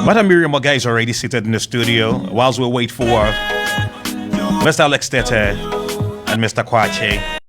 Madam Miriam OGAH is already seated in the studio whilst we wait for Mr. Alex TETTEH and Mr. KWAKYE.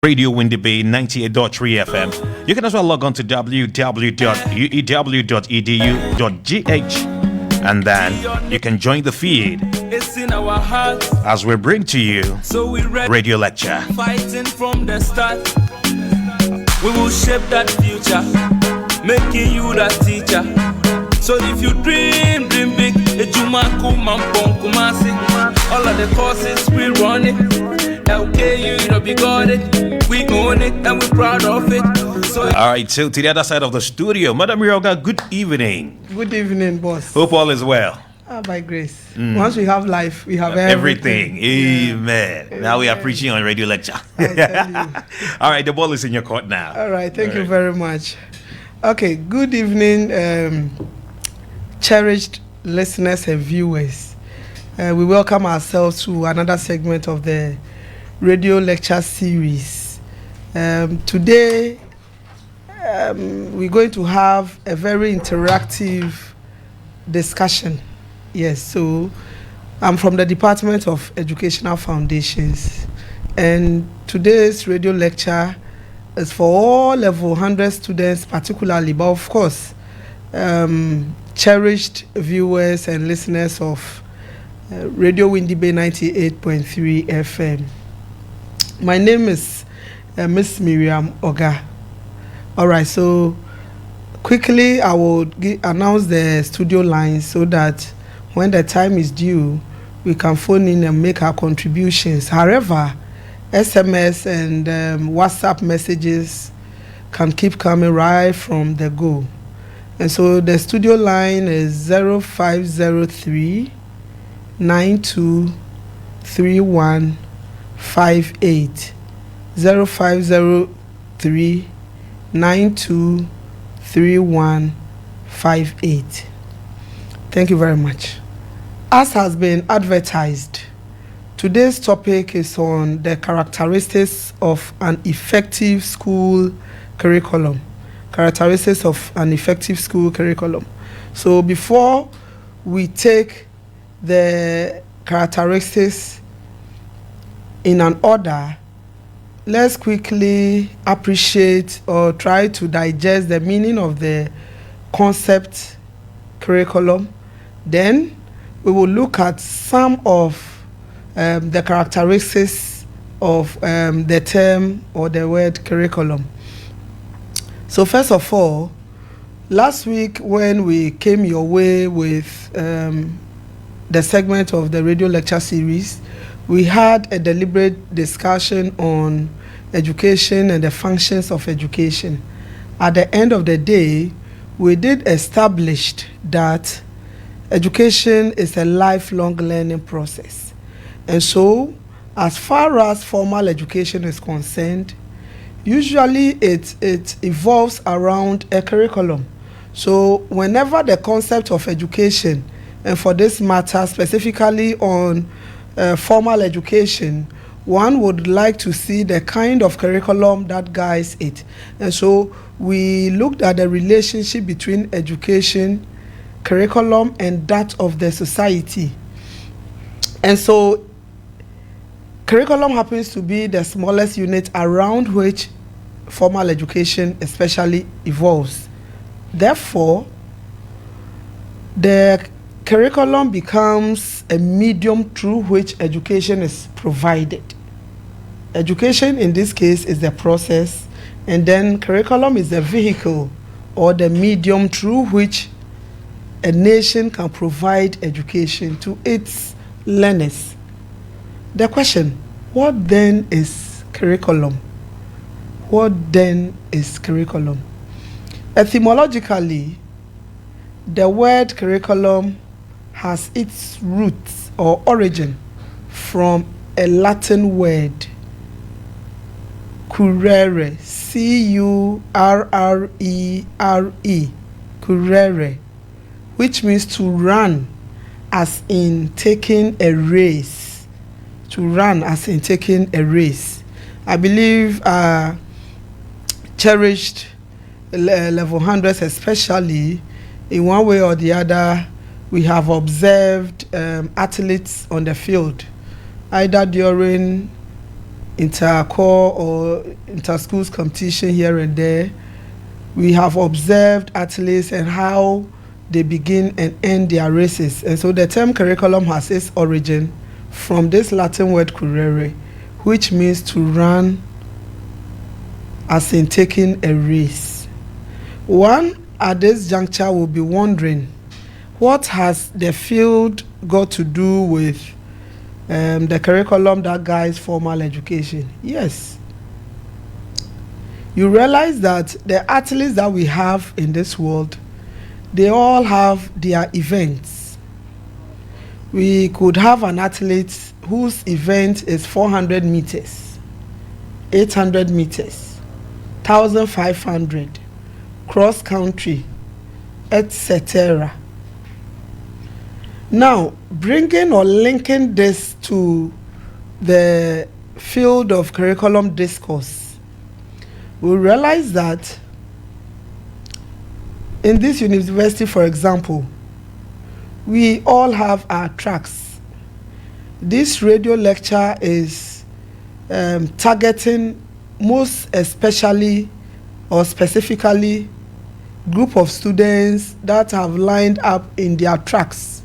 Radio Windy Bay 98.3 FM. You can as well log on to www.uew.edu.gh and then you can join the feed as we bring to you Radio Lecture. Fighting from the start, we will shape that future, making you that teacher. So if you dream big, all of the courses we run it. LKU, you know, we got it, we own it, and we're proud of it. So all right, so to the other side of the studio, Madam Miriam, good evening. Good evening, boss. Hope all is well. By grace. Once we have life, we have everything. Amen. Yeah. Now we are preaching on Radio Lecture. All right, the ball is in your court now. All right, thank you very much. Okay, good evening, cherished listeners and viewers. We welcome ourselves to another segment of the Radio Lecture series. Today, we're going to have a very interactive discussion. Yes, so I'm from the Department of Educational Foundations, and today's radio lecture is for all level 100 students particularly, but of course, cherished viewers and listeners of Radio Windy Bay 98.3 FM. My name is Miss Miriam OGAH. All right, so quickly I will announce the studio lines so that when the time is due, we can phone in and make our contributions. However, SMS and WhatsApp messages can keep coming right from the go. And so the studio line is 0503 923158 0503 923158. Thank you very much. As has been advertised, today's topic is on the characteristics of an effective school curriculum. Characteristics of an effective school curriculum. So before we take the characteristics in an order, let's quickly appreciate or try to digest the meaning of the concept curriculum. Then we will look at some of the characteristics of the term or the word curriculum. So first of all, last week when we came your way with the segment of the radio lecture series, we had a deliberate discussion on education and the functions of education. At the end of the day, we did establish that education is a lifelong learning process. And so, as far as formal education is concerned, usually it evolves around a curriculum. So whenever the concept of education, and for this matter specifically on formal education, one would like to see the kind of curriculum that guides it. And so we looked at the relationship between education, curriculum, and that of the society. And so curriculum happens to be the smallest unit around which formal education especially evolves. Therefore, the curriculum becomes a medium through which education is provided. Education in this case is the process, and then curriculum is the vehicle or the medium through which a nation can provide education to its learners. The question, what then is curriculum? What then is curriculum? Etymologically, the word curriculum has its roots or origin from a Latin word, currere, C-U-R-R-E-R-E, currere, which means to run, as in taking a race. To run as in taking a race. I believe cherished level 100s, especially, in one way or the other, we have observed athletes on the field, either during inter-corps or inter-schools competition here and there. We have observed athletes and how they begin and end their races. And so the term curriculum has its origin from this Latin word currere, which means to run as in taking a race. One at this juncture will be wondering, what has the field got to do with the curriculum that guides formal education? Yes. You realize that the athletes that we have in this world, they all have their events. We could have an athlete whose event is 400 meters, 800 meters, 1,500, cross country, etc. Now, bringing or linking this to the field of curriculum discourse, we realize that in this university, for example, we all have our tracks. This radio lecture is targeting most especially or specifically group of students that have lined up in their tracks.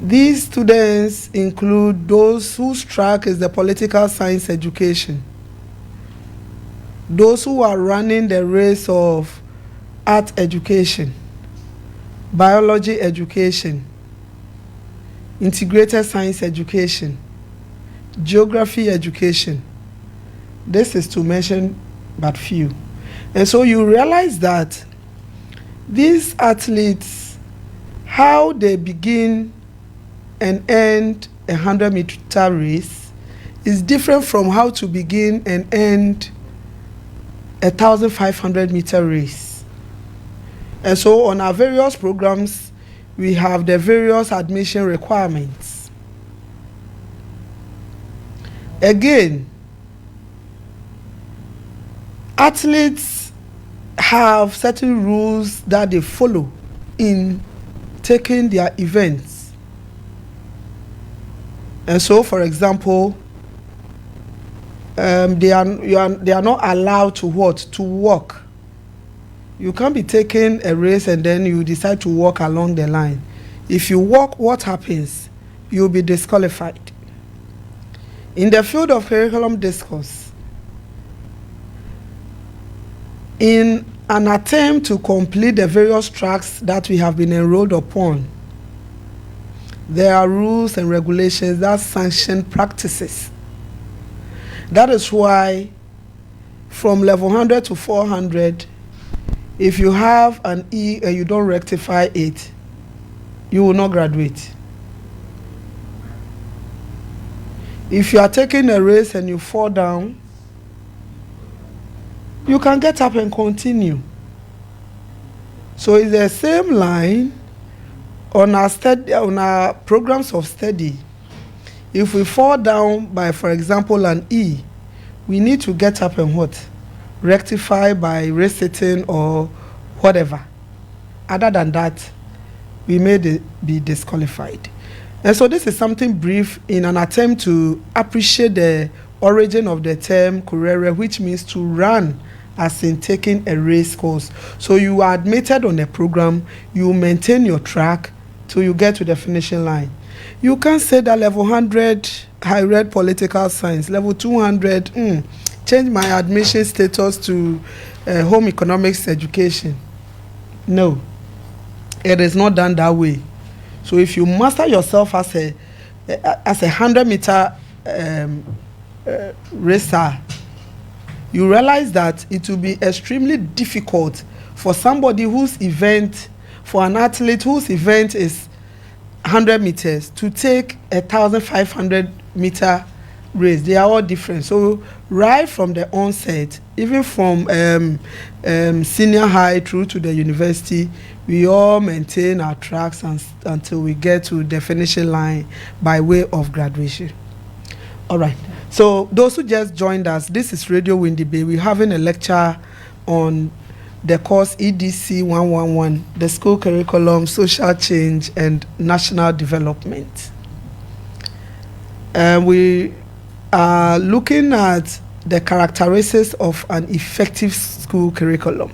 These students include those whose track is the political science education, those who are running the race of art education, biology education, integrated science education, geography education. This is to mention but few. And so you realize that these athletes, how they begin and end a 100-meter race is different from how to begin and end a 1,500-meter race. And so on our various programs, we have the various admission requirements. Again, athletes have certain rules that they follow in taking their events. And so, for example, they are not allowed to what? To walk. You can't be taking a race and then you decide to walk along the line. If you walk, what happens? You'll be disqualified. In the field of curriculum discourse, in an attempt to complete the various tracks that we have been enrolled upon, there are rules and regulations that sanction practices. That is why from level 100 to 400, if you have an E and you don't rectify it, you will not graduate. If you are taking a race and you fall down, you can get up and continue. So it's the same line on our programs of study. If we fall down by, for example, an E, we need to get up and what? Rectify by resitting or whatever. Other than that, we may be disqualified. And so this is something brief in an attempt to appreciate the origin of the term currere, which means to run as in taking a race course. So you are admitted on a program, you maintain your track till you get to the finishing line. You can't say that level 100, I read political science, level 200, change my admission status to home economics education. No, it is not done that way. So if you master yourself as a as a 100-meter racer, you realize that it will be extremely difficult for somebody for an athlete whose event is 100 meters to take a 1,500-meter race. They are all different. So right from the onset, even from senior high through to the university, we all maintain our tracks until we get to the finishing line by way of graduation. All right. So those who just joined us, this is Radio Windy Bay. We're having a lecture on the course EDC 111, the school curriculum, social change, and national development. We are looking at the characteristics of an effective school curriculum.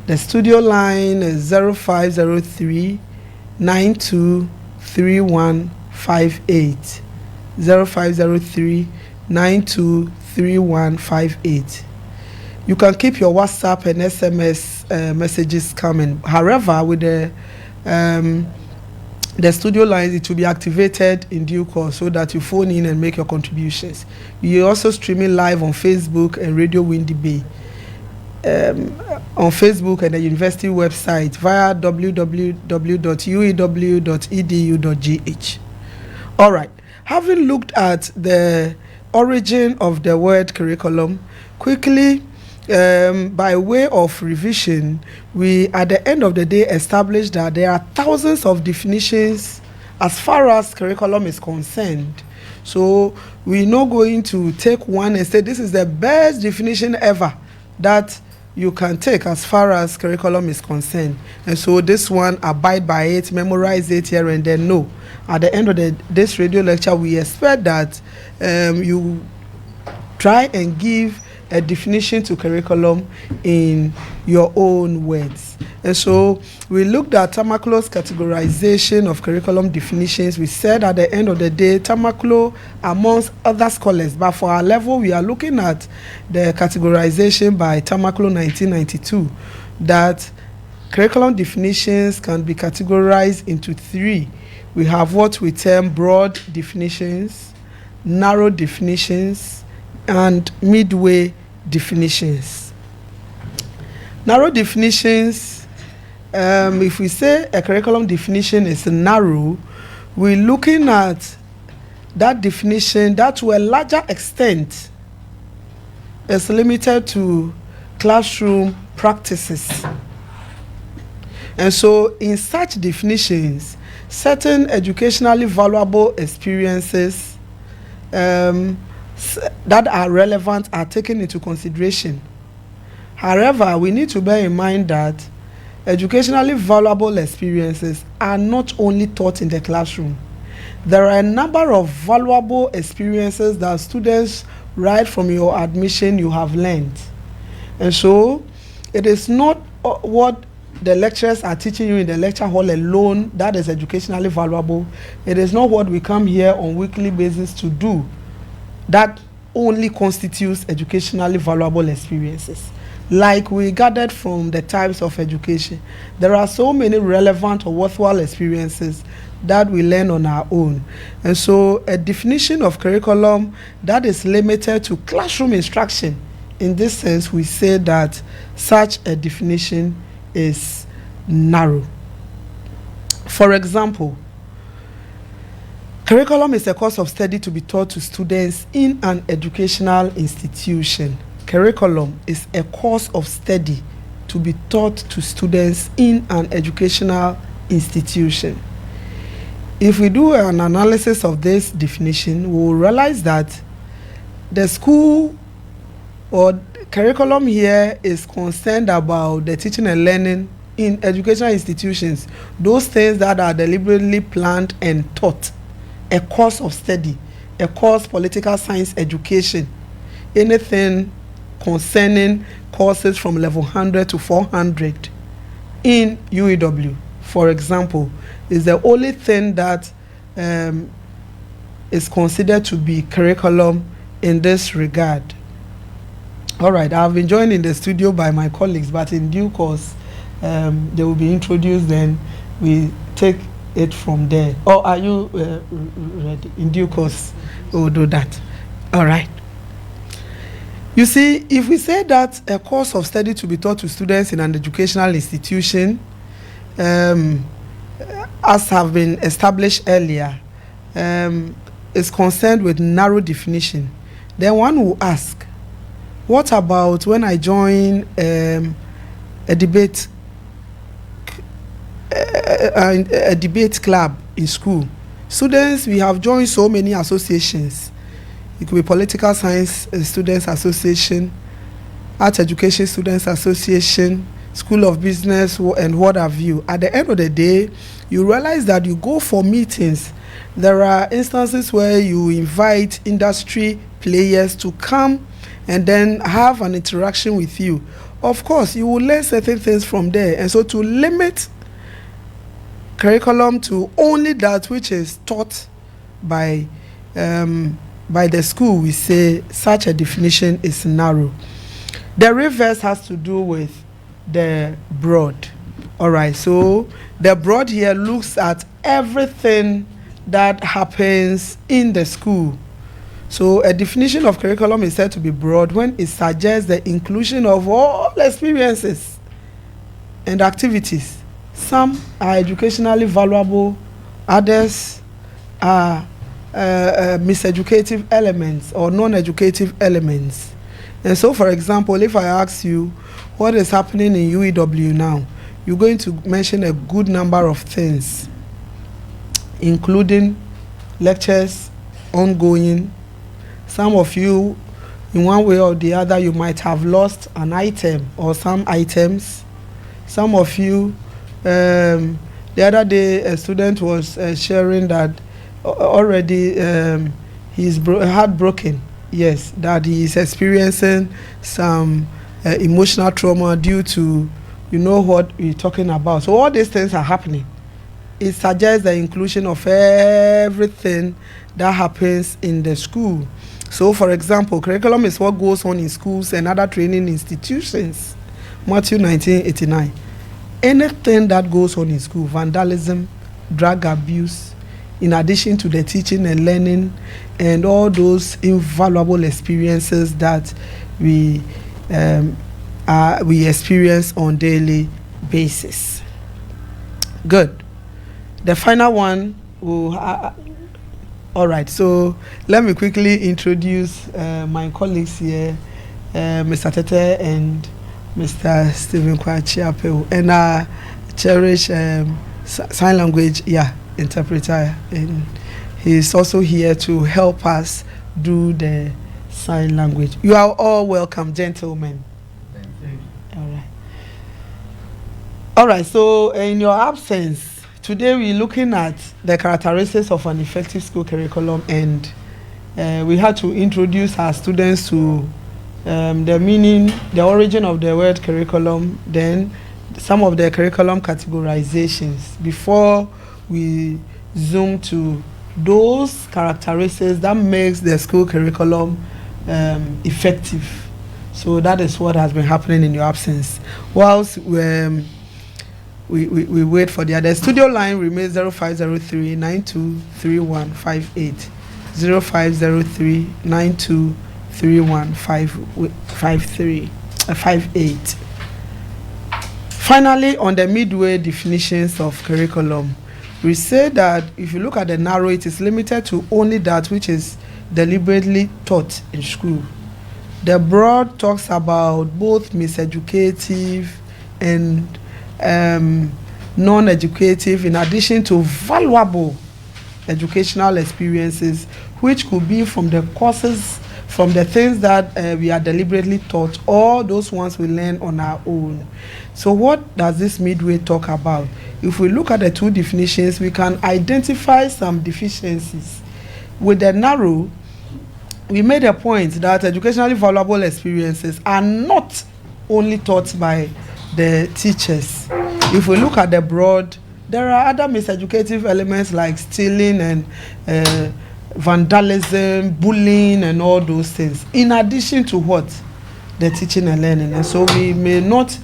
The studio line is 0503 923158. 0503 923158. You can keep your WhatsApp and SMS messages coming. However, with the studio lines, it will be activated in due course so that you phone in and make your contributions. We are also streaming live on Facebook and Radio Windy Bay. On Facebook and the university website via www.uew.edu.gh. All right. Having looked at the origin of the word curriculum, quickly, by way of revision, we at the end of the day established that there are thousands of definitions as far as curriculum is concerned. So we're not going to take one and say this is the best definition ever that you can take as far as curriculum is concerned. And so this one, abide by it, memorize it here and then. No. At the end of this radio lecture, we expect that you try and give a definition to curriculum in your own words. And so we looked at Tamaklo's categorization of curriculum definitions. We said at the end of the day, Tamaklo, amongst other scholars, but for our level, we are looking at the categorization by Tamaklo 1992, that curriculum definitions can be categorized into three. We have what we term broad definitions, narrow definitions, and midway definitions. Narrow definitions, if we say a curriculum definition is narrow, we're looking at that definition that to a larger extent is limited to classroom practices. And so in such definitions, certain educationally valuable experiences that are relevant are taken into consideration. However, we need to bear in mind that educationally valuable experiences are not only taught in the classroom. There are a number of valuable experiences that students, right from your admission, you have learned. And so it is not what the lecturers are teaching you in the lecture hall alone that is educationally valuable. It is not what we come here on weekly basis to do that only constitutes educationally valuable experiences. Like we gathered from the types of education, there are so many relevant or worthwhile experiences that we learn on our own. And so a definition of curriculum that is limited to classroom instruction, in this sense, we say that such a definition is narrow. For example, curriculum is a course of study to be taught to students in an educational institution. Curriculum is a course of study to be taught to students in an educational institution. If we do an analysis of this definition, we will realize that the school or curriculum here is concerned about the teaching and learning in educational institutions, those things that are deliberately planned and taught. A course of study, a course political science education, anything concerning courses from level 100 to 400 in UEW, for example, is the only thing that is considered to be curriculum in this regard. All right, I've been joined in the studio by my colleagues, but in due course, they will be introduced, then we take it from there. Or are you ready? In due course, we'll do that. All right. You see, if we say that a course of study to be taught to students in an educational institution, as have been established earlier, is concerned with narrow definition, then one will ask, what about when I join a debate club in school? Students, we have joined so many associations. It could be Political Science Students Association, Art Education Students Association, School of Business, and what have you. At the end of the day, you realize that you go for meetings. There are instances where you invite industry players to come and then have an interaction with you. Of course, you will learn certain things from there. And so to limit curriculum to only that which is taught by the school, we say such a definition is narrow. The reverse has to do with the broad. All right, so the broad here looks at everything that happens in the school. So a definition of curriculum is said to be broad when it suggests the inclusion of all experiences and activities. Some are educationally valuable, others are miseducative elements or non-educative elements. And so, for example, if I ask you what is happening in UEW now, you're going to mention a good number of things, including lectures ongoing. Some of you, in one way or the other, you might have lost an item or some items. Some of you, the other day, a student was sharing that already he's heartbroken. Yes, that he is experiencing some emotional trauma due to, you know what we're talking about. So all these things are happening. It suggests the inclusion of everything that happens in the school. So, for example, curriculum is what goes on in schools and other training institutions. Matthew 19:89. Anything that goes on in school, vandalism, drug abuse, in addition to the teaching and learning and all those invaluable experiences that we experience on daily basis. Good. The final one will all right, so let me quickly introduce my colleagues here, Mr. TETTEH and Mr. Stephen KWAKYE APAU, and our cherished sign language interpreter, and he's also here to help us do the sign language. You are all welcome, gentlemen. Thank you. All right, so in your absence, today we're looking at the characteristics of an effective school curriculum, and we had to introduce our students to the meaning, the origin of the word curriculum, then some of the curriculum categorizations before we zoom to those characteristics that makes the school curriculum effective. So that is what has been happening in your absence. Whilst we wait for the other, studio line remains 0503-923158, 0503-923158. Finally, on the midway definitions of curriculum, we say that if you look at the narrow, it is limited to only that which is deliberately taught in school. The broad talks about both miseducative and non-educative, in addition to valuable educational experiences, which could be from the courses, from the things that we are deliberately taught, or those ones we learn on our own. So what does this midway talk about? If we look at the two definitions, we can identify some deficiencies. With the narrow, we made a point that educationally valuable experiences are not only taught by the teachers. If we look at the broad, there are other miseducative elements like stealing and vandalism, bullying, and all those things, in addition to what? The teaching and learning. And so we may not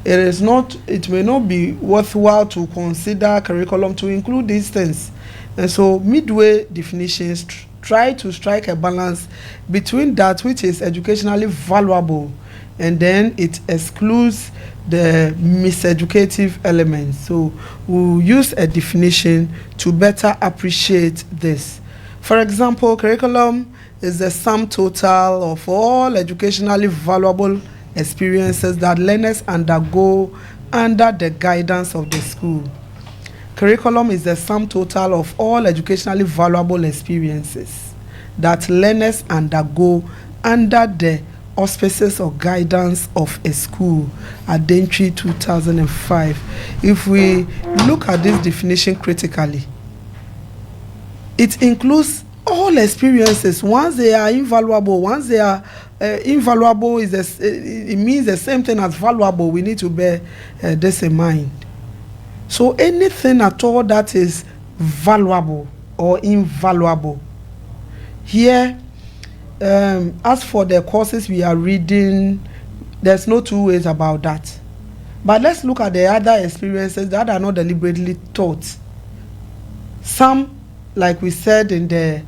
it may not be worthwhile to consider curriculum to include these things. And so midway definitions try to strike a balance between that which is educationally valuable and then it excludes the miseducative elements. So we'll use a definition to better appreciate this. For example, curriculum is the sum total of all educationally valuable experiences that learners undergo under the guidance of the school. Curriculum is the sum total of all educationally valuable experiences that learners undergo under the auspices or guidance of a school. Adentry 2005. If we look at this definition critically, it includes all experiences. Once they are invaluable, once they are invaluable, it means the same thing as valuable. We need to bear this in mind. So anything at all that is valuable or invaluable. Here, as for the courses we are reading, there's no two ways about that. But let's look at the other experiences that are not deliberately taught. Some, like we said in the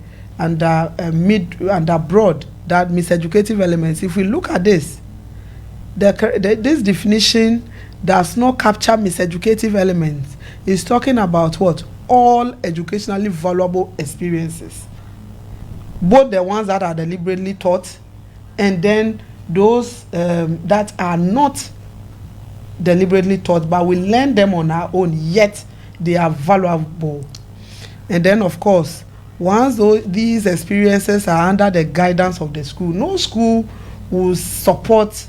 broad, that miseducative elements. If we look at this, this definition does not capture miseducative elements. It's talking about what? All educationally valuable experiences. Both the ones that are deliberately taught and then those that are not deliberately taught, but we learn them on our own, yet they are valuable. And then, of course, once these experiences are under the guidance of the school, no school will support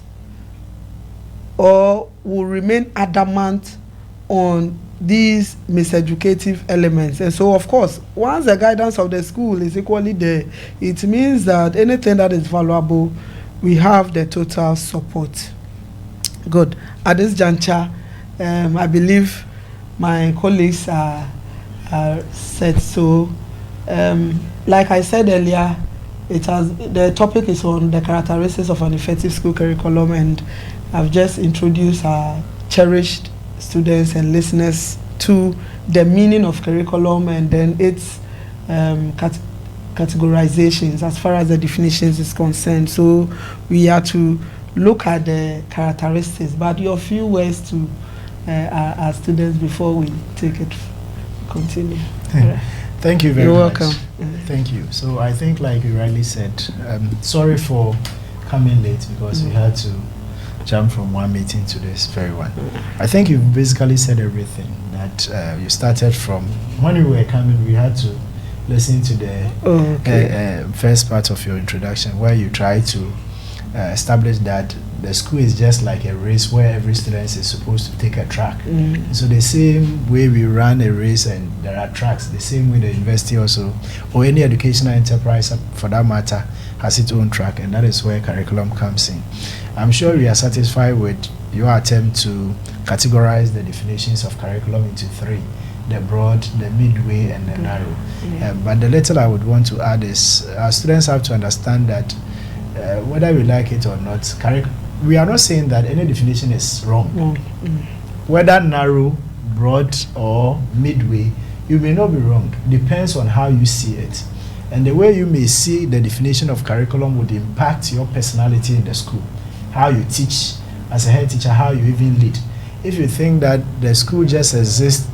or will remain adamant on these miseducative elements. And so, of course, once the guidance of the school is equally there, it means that anything that is valuable, we have the total support. Good. At this juncture, I believe my colleagues are said so. Like I said earlier, the topic is on the characteristics of an effective school curriculum, and I've just introduced our cherished students and listeners to the meaning of curriculum and then its categorizations as far as the definitions is concerned. So we are to look at the characteristics, but your few words to our students before we take it. Continue. Thank you very much. You're welcome. Thank you. So I think, like you rightly said, sorry for coming late because we had to jump from one meeting to this very one. I think you basically said everything that you started from. When we were coming, we had to listen to the first part of your introduction where you try to establish that the school is just like a race where every student is supposed to take a track. So the same way we run a race and there are tracks, the same way the university also, or any educational enterprise for that matter, has its own track, and that is where curriculum comes in. I'm sure you are satisfied with your attempt to categorize the definitions of curriculum into three: the broad, the midway, and the narrow. But the little I would want to add is our students have to understand that whether we like it or not, we are not saying that any definition is wrong. Whether narrow, broad, or midway, you may not be wrong. Depends on how you see it. And the way you may see the definition of curriculum would impact your personality in the school, how you teach as a head teacher, how you even lead. If you think that the school just exists,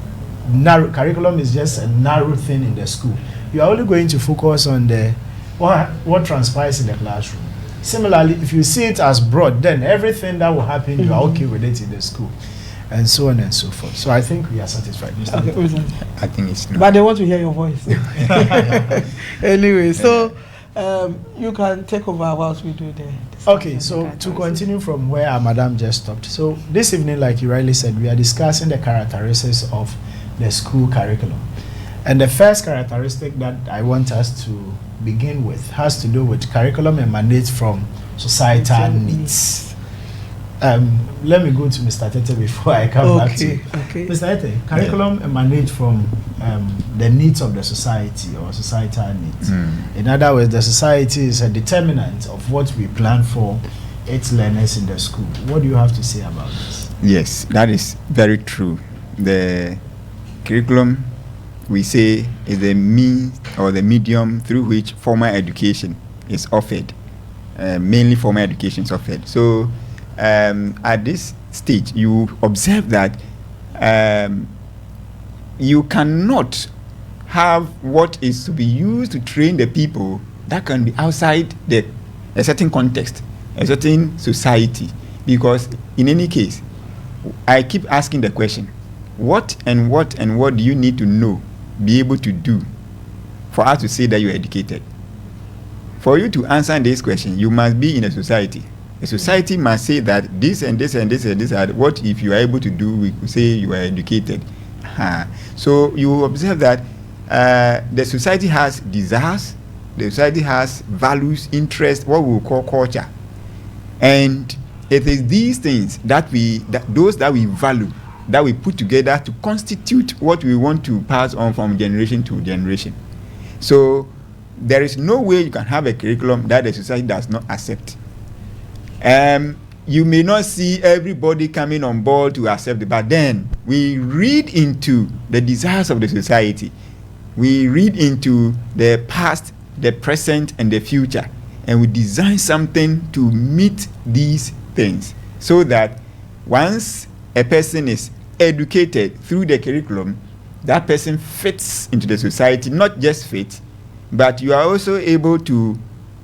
curriculum is just a narrow thing in the school, you are only going to focus on what transpires in the classroom. Similarly, if you see it as broad, then everything that will happen, you are okay with it in the school, and so on and so forth. So I think we are satisfied. Okay. I think it's not. But they want to hear your voice. Anyway, so you can take over whilst we do the. Okay, so to continue from where our madam just stopped. So this evening, like you rightly said, we are discussing the characteristics of the school curriculum. And the first characteristic that I want us to begin with has to do with curriculum emanates from societal needs. Let me go to Mr. Tete before I come back to you. Mr. Tete, curriculum emanates from the needs of the society or societal needs. In other words, the society is a determinant of what we plan for its learners in the school. What do you have to say about this? Yes, that is very true. The curriculum, we say, is the means or the medium through which formal education is offered. Mainly formal education is offered. So at this stage, you observe that you cannot have what is to be used to train the people that can be outside a certain context, a certain society. Because in any case, I keep asking the question, what and what and what do you need to know, be able to do for us to say that you're educated? For you to answer this question, you must be in a society. A society must say that this and this and this and this are what if you are able to do, we could say you are educated. So you observe that the society has desires, the society has values, interests, what we will call culture. And it is these things those that we value, that we put together to constitute what we want to pass on from generation to generation. So there is no way you can have a curriculum that the society does not accept. You may not see everybody coming on board to accept it, but then we read into the desires of the society. We read into the past, the present, and the future, and we design something to meet these things, so that once a person is educated through the curriculum, that person fits into the society. Not just fit, but you are also able to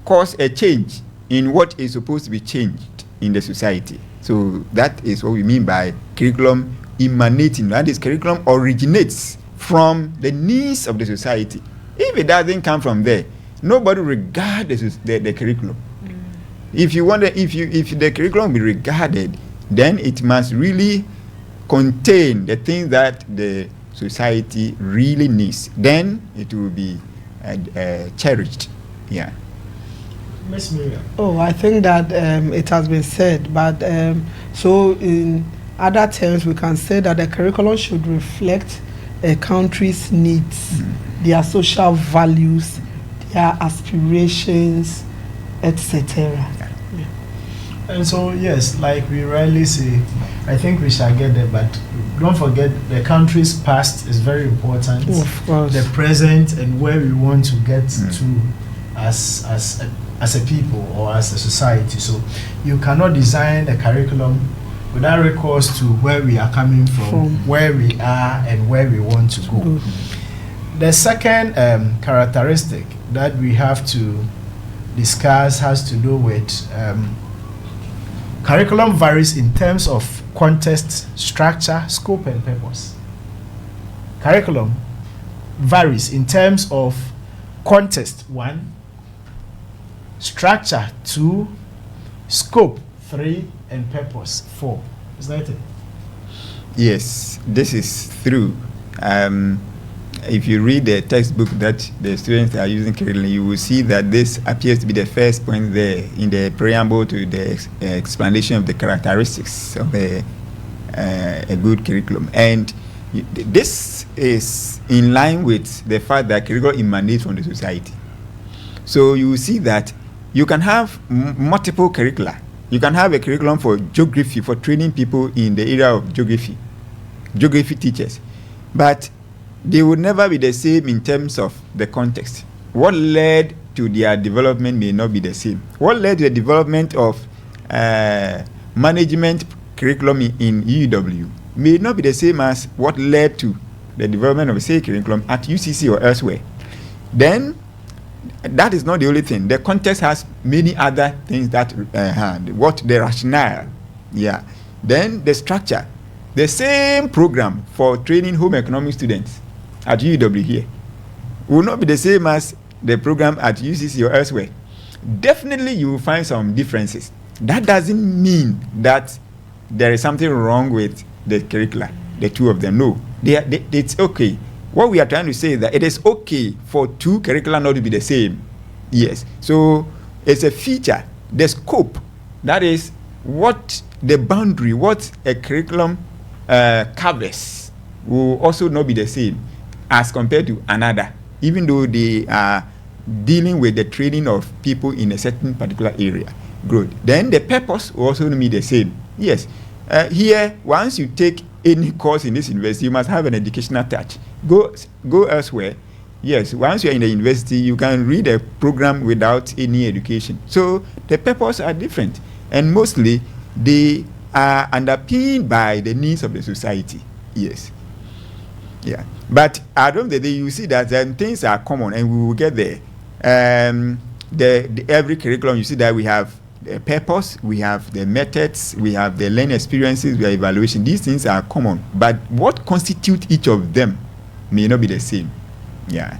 cause a change in what is supposed to be changed in the society. So that is what we mean by curriculum emanating. That is, curriculum originates from the needs of the society. If it doesn't come from there, nobody regards the curriculum. If the curriculum be regarded, then it must really contain the things that the society really needs. Then it will be cherished. Yeah. Miss Miriam. Oh, I think that it has been said, but so in other terms, we can say that the curriculum should reflect a country's needs, their social values, their aspirations, etc. Yeah. And so, yes, like we rarely say, I think we shall get there, but don't forget the country's past is very important. Of course. The present and where we want to get to as a people or as a society. So you cannot design a curriculum without recourse to where we are coming from, where we are, and where we want to go. The second characteristic that we have to discuss has to do with curriculum varies in terms of context, structure, scope, and purpose. Curriculum varies in terms of context, 1, structure, 2, scope, 3, and purpose, 4. Is that it? Yes, this is true. If you read the textbook that the students are using currently, you will see that this appears to be the first point there in the preamble to the explanation of the characteristics of a good curriculum. And this is in line with the fact that curriculum emanates from the society. So you will see that you can have multiple curricula. You can have a curriculum for geography, for training people in the area of geography teachers. But they would never be the same in terms of the context. What led to their development may not be the same. What led to the development of management curriculum in UW may not be the same as what led to the development of, say, curriculum at UCC or elsewhere. Then, that is not the only thing. The context has many other things that what the rationale. Yeah. Then the structure. The same program for training home economic students at UW here will not be the same as the program at UCC or elsewhere. Definitely you will find some differences. That doesn't mean that there is something wrong with the curricula, the two of them. No, it's okay. What we are trying to say is that it is okay for two curricula not to be the same. Yes. So it's a feature. The scope, that is what the boundary, what a curriculum covers, will also not be the same as compared to another, even though they are dealing with the training of people in a certain particular area. Good. Then the purpose will also be the same. Yes. Here, once you take any course in this university, you must have an educational touch. Go elsewhere. Yes, once you're in the university, you can read a program without any education. So the purposes are different, and mostly they are underpinned by the needs of the society. Yes. Yeah. But at the end of the day, you see that things are common, and we will get there. Every curriculum, you see that we have the purpose, we have the methods, we have the learning experiences, we have evaluation. These things are common, but what constitutes each of them may not be the same. Yeah.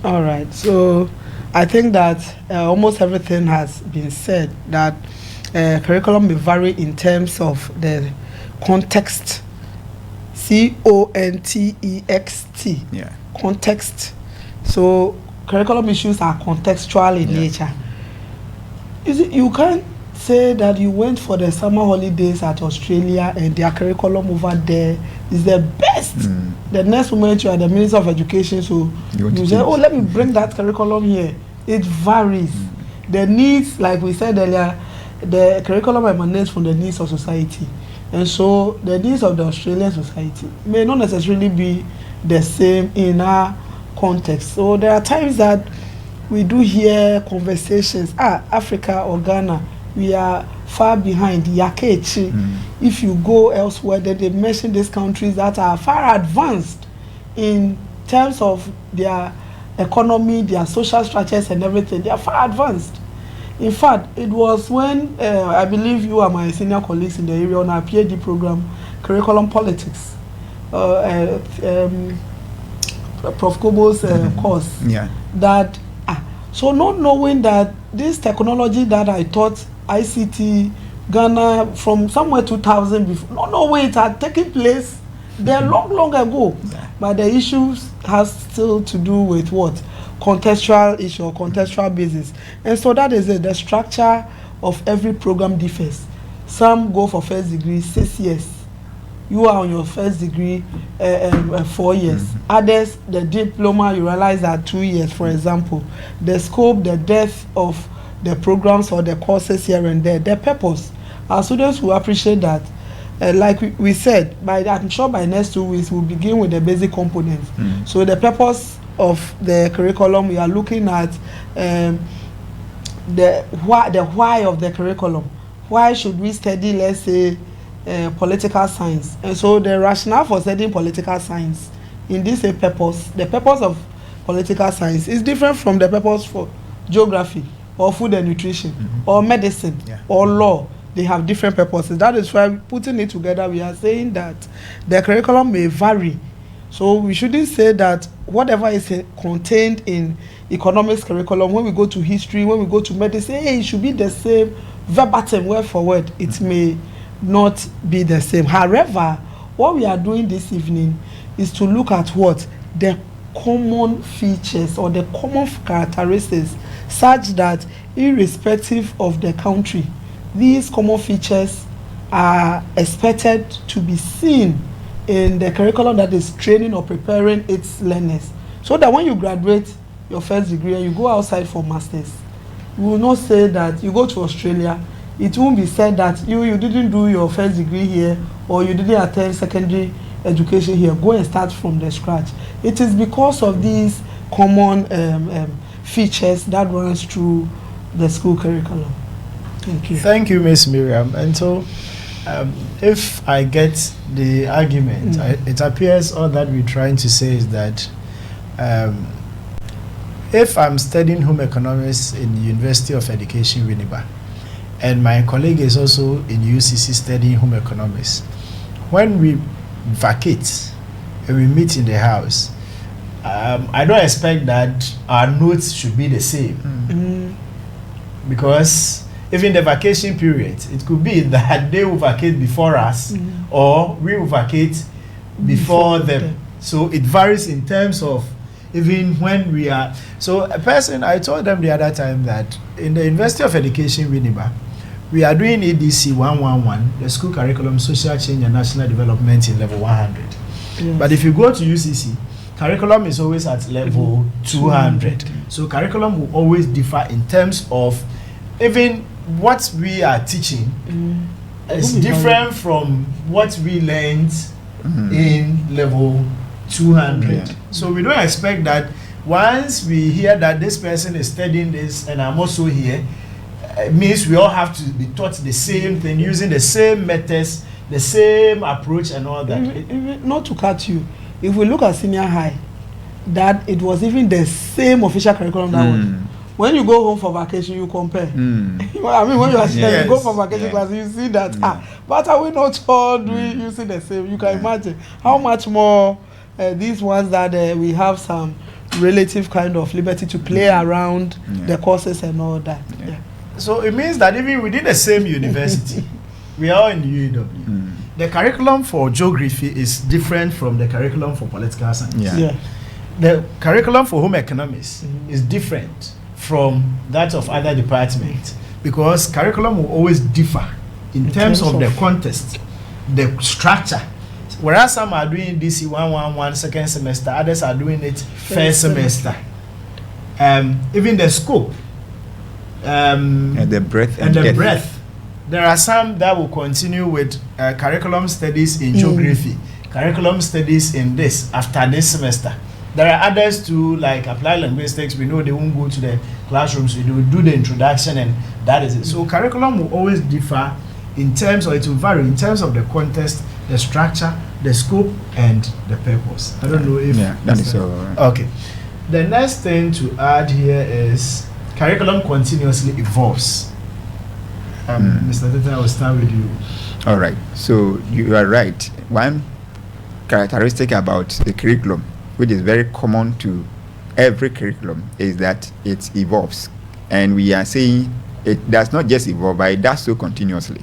All right. So I think that almost everything has been said. That curriculum may vary in terms of the context. context. Yeah. Context. So curriculum issues are contextual in nature. You can't say that you went for the summer holidays at Australia and their curriculum over there is the best. The next moment you are the Minister of Education, so you say, oh, let me bring that curriculum here. It varies. The needs, like we said earlier, the curriculum emanates from the needs of society. And so the needs of the Australian society may not necessarily be the same in our context. So there are times that we do hear conversations, Africa or Ghana, we are far behind. Yakechi. If you go elsewhere, then they mention these countries that are far advanced in terms of their economy, their social structures and everything. They are far advanced. In fact, it was when I believe you are my senior colleagues in the area on our PhD program, Curriculum Politics, Prof. Kobo's course, that so not knowing that this technology that I taught, ICT, Ghana, from somewhere 2000 before, not knowing it had taken place there long ago. But the issues has still to do with what? Contextual issue or contextual basis. And so that is it. The structure of every program differs. Some go for first degree 6 years. You are on your first degree 4 years. Others, the diploma, you realize that 2 years, for example. The scope, the depth of the programs or the courses here and there, the purpose. Our students will appreciate that. Like we said, I'm sure by next 2 weeks, we'll begin with the basic components. So the purpose of the curriculum, we are looking at the why of the curriculum. Why should we study, let's say, political science? And so the rationale for studying political science in this purpose, the purpose of political science is different from the purpose for geography or food and nutrition or medicine or law. They have different purposes. That is why putting it together, we are saying that the curriculum may vary. So we shouldn't say that whatever is contained in economics curriculum, when we go to history, when we go to medicine, it should be the same verbatim, word for word. It may not be the same. However, what we are doing this evening is to look at what? The common features or the common characteristics, such that irrespective of the country, these common features are expected to be seen in the curriculum that is training or preparing its learners, so that when you graduate your first degree and you go outside for masters, you will not say that you go to Australia, it won't be said that you didn't do your first degree here or you didn't attend secondary education here, go and start from the scratch. It is because of these common features that runs through the school curriculum. Thank you. Thank you, Miss Miriam. And so if I get the argument, it appears all that we're trying to say is that if I'm studying home economics in the University of Education, Winneba, and my colleague is also in UCC studying home economics, when we vacate and we meet in the house, I don't expect that our notes should be the same. Because even the vacation period, it could be that they will vacate before us or we will vacate before them. So it varies in terms of even when we are. So a person, I told them the other time that in the University of Education, Winneba, we are doing EDC 111, the school curriculum, social change and national development in level 100. Yes. But if you go to UCC, curriculum is always at level 200. So curriculum will always differ in terms of even what we are teaching It's different from what we learned in level 200. Yeah. So we don't expect that once we hear that this person is studying this and I'm also here, it means we all have to be taught the same thing, using the same methods, the same approach and all that. Even, not to cut you, if we look at senior high, that it was even the same official curriculum that was. When you go home for vacation, you compare. I mean, when you are you go for vacation class, you see that, but are we not all doing using the same? You can imagine how much more these ones that we have some relative kind of liberty to play around the courses and all that. So it means that even within the same university, we are all in the UAW. The curriculum for geography is different from the curriculum for political science. The curriculum for home economics is different from that of other departments, because curriculum will always differ in terms of the context, the structure. Whereas some are doing DC 111 second semester, others are doing it first semester. Even the scope and the breadth and the breadth. There are some that will continue with curriculum studies in geography, curriculum studies in this after this semester. There are others too, like applied linguistics. We know they won't go to the classrooms. We will do the introduction, and that is it. So curriculum will always differ in terms, or it will vary in terms of the context, the structure, the scope, and the purpose. I don't know if that is all right. Okay. The next thing to add here is curriculum continuously evolves. Mr. Tete, I will start with you. All right. So you are right. One characteristic about the curriculum, which is very common to every curriculum, is that it evolves. And we are saying it does not just evolve, but it does so continuously.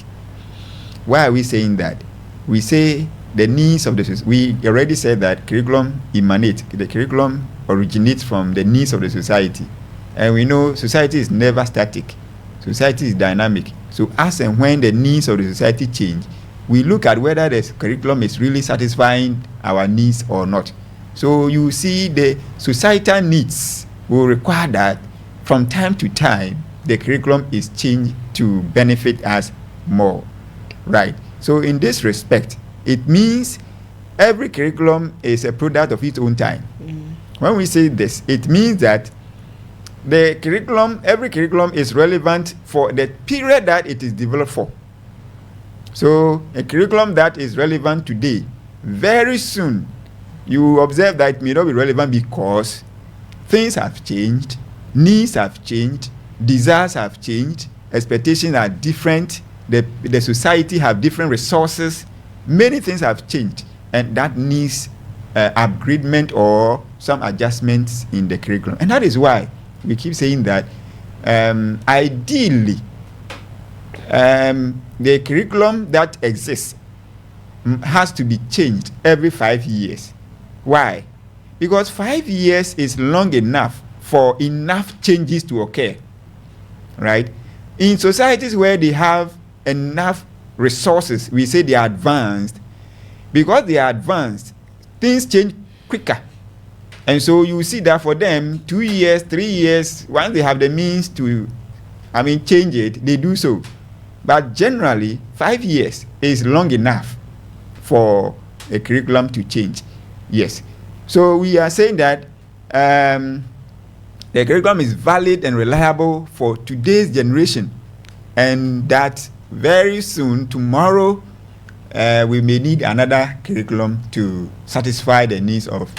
Why are we saying that? We say the needs of the society. We already said that curriculum emanates, the curriculum originates from the needs of the society. And we know society is never static. Society is dynamic. So as and when the needs of the society change, we look at whether the curriculum is really satisfying our needs or not. So you see the societal needs will require that from time to time, the curriculum is changed to benefit us more, right? So in this respect, it means every curriculum is a product of its own time. When we say this, it means that the curriculum, every curriculum is relevant for the period that it is developed for. So a curriculum that is relevant today, very soon, you observe that it may not be relevant because things have changed, needs have changed, desires have changed, expectations are different, the society have different resources, many things have changed, and that needs upgradement or some adjustments in the curriculum. And that is why we keep saying that ideally the curriculum that exists has to be changed every 5 years. Why? Because 5 years is long enough for enough changes to occur, right? In societies where they have enough resources, we say they are advanced. Because they are advanced, things change quicker. And so you see that for them, 2 years, 3 years, once they have the means to, change it, they do so. But generally, 5 years is long enough for a curriculum to change. Yes. So we are saying that the curriculum is valid and reliable for today's generation, and that very soon, tomorrow, we may need another curriculum to satisfy the needs of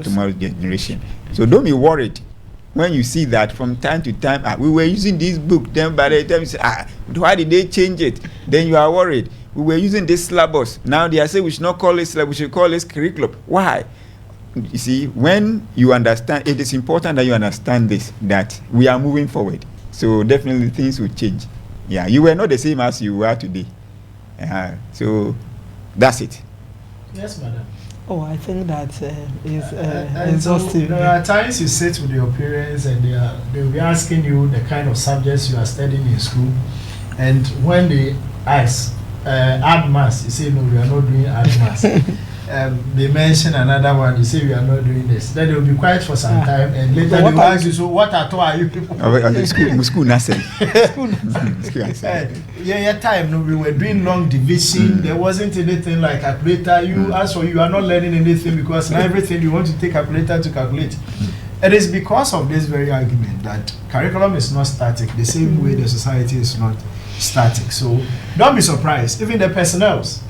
tomorrow's generation. So don't be worried when you see that from time to time, we were using this book, then by the time you say, why did they change it? Then you are worried. We were using this syllabus. Now they are saying we should not call it syllabus, we should call it curriculum. Why? You see, when you understand, it is important that you understand this, that we are moving forward. So definitely things will change. Yeah, you were not the same as you are today. So that's it. Yes, madam. Oh, I think that is So exhaustive. there are times you sit with your parents and they will be asking you the kind of subjects you are studying in school, and when they ask add maths, you say no, we are not doing add maths. they mention another one, you say we are not doing this. Then they will be quiet for some time, and later they will ask you, so what at all are you people? School nothing. Yeah, time. No, we were doing long division. There wasn't anything like calculator. You as for you are not learning anything because now everything you want to take calculator to calculate. It is because of this very argument that curriculum is not static, the same way the society is not static. So don't be surprised. Even the personnels.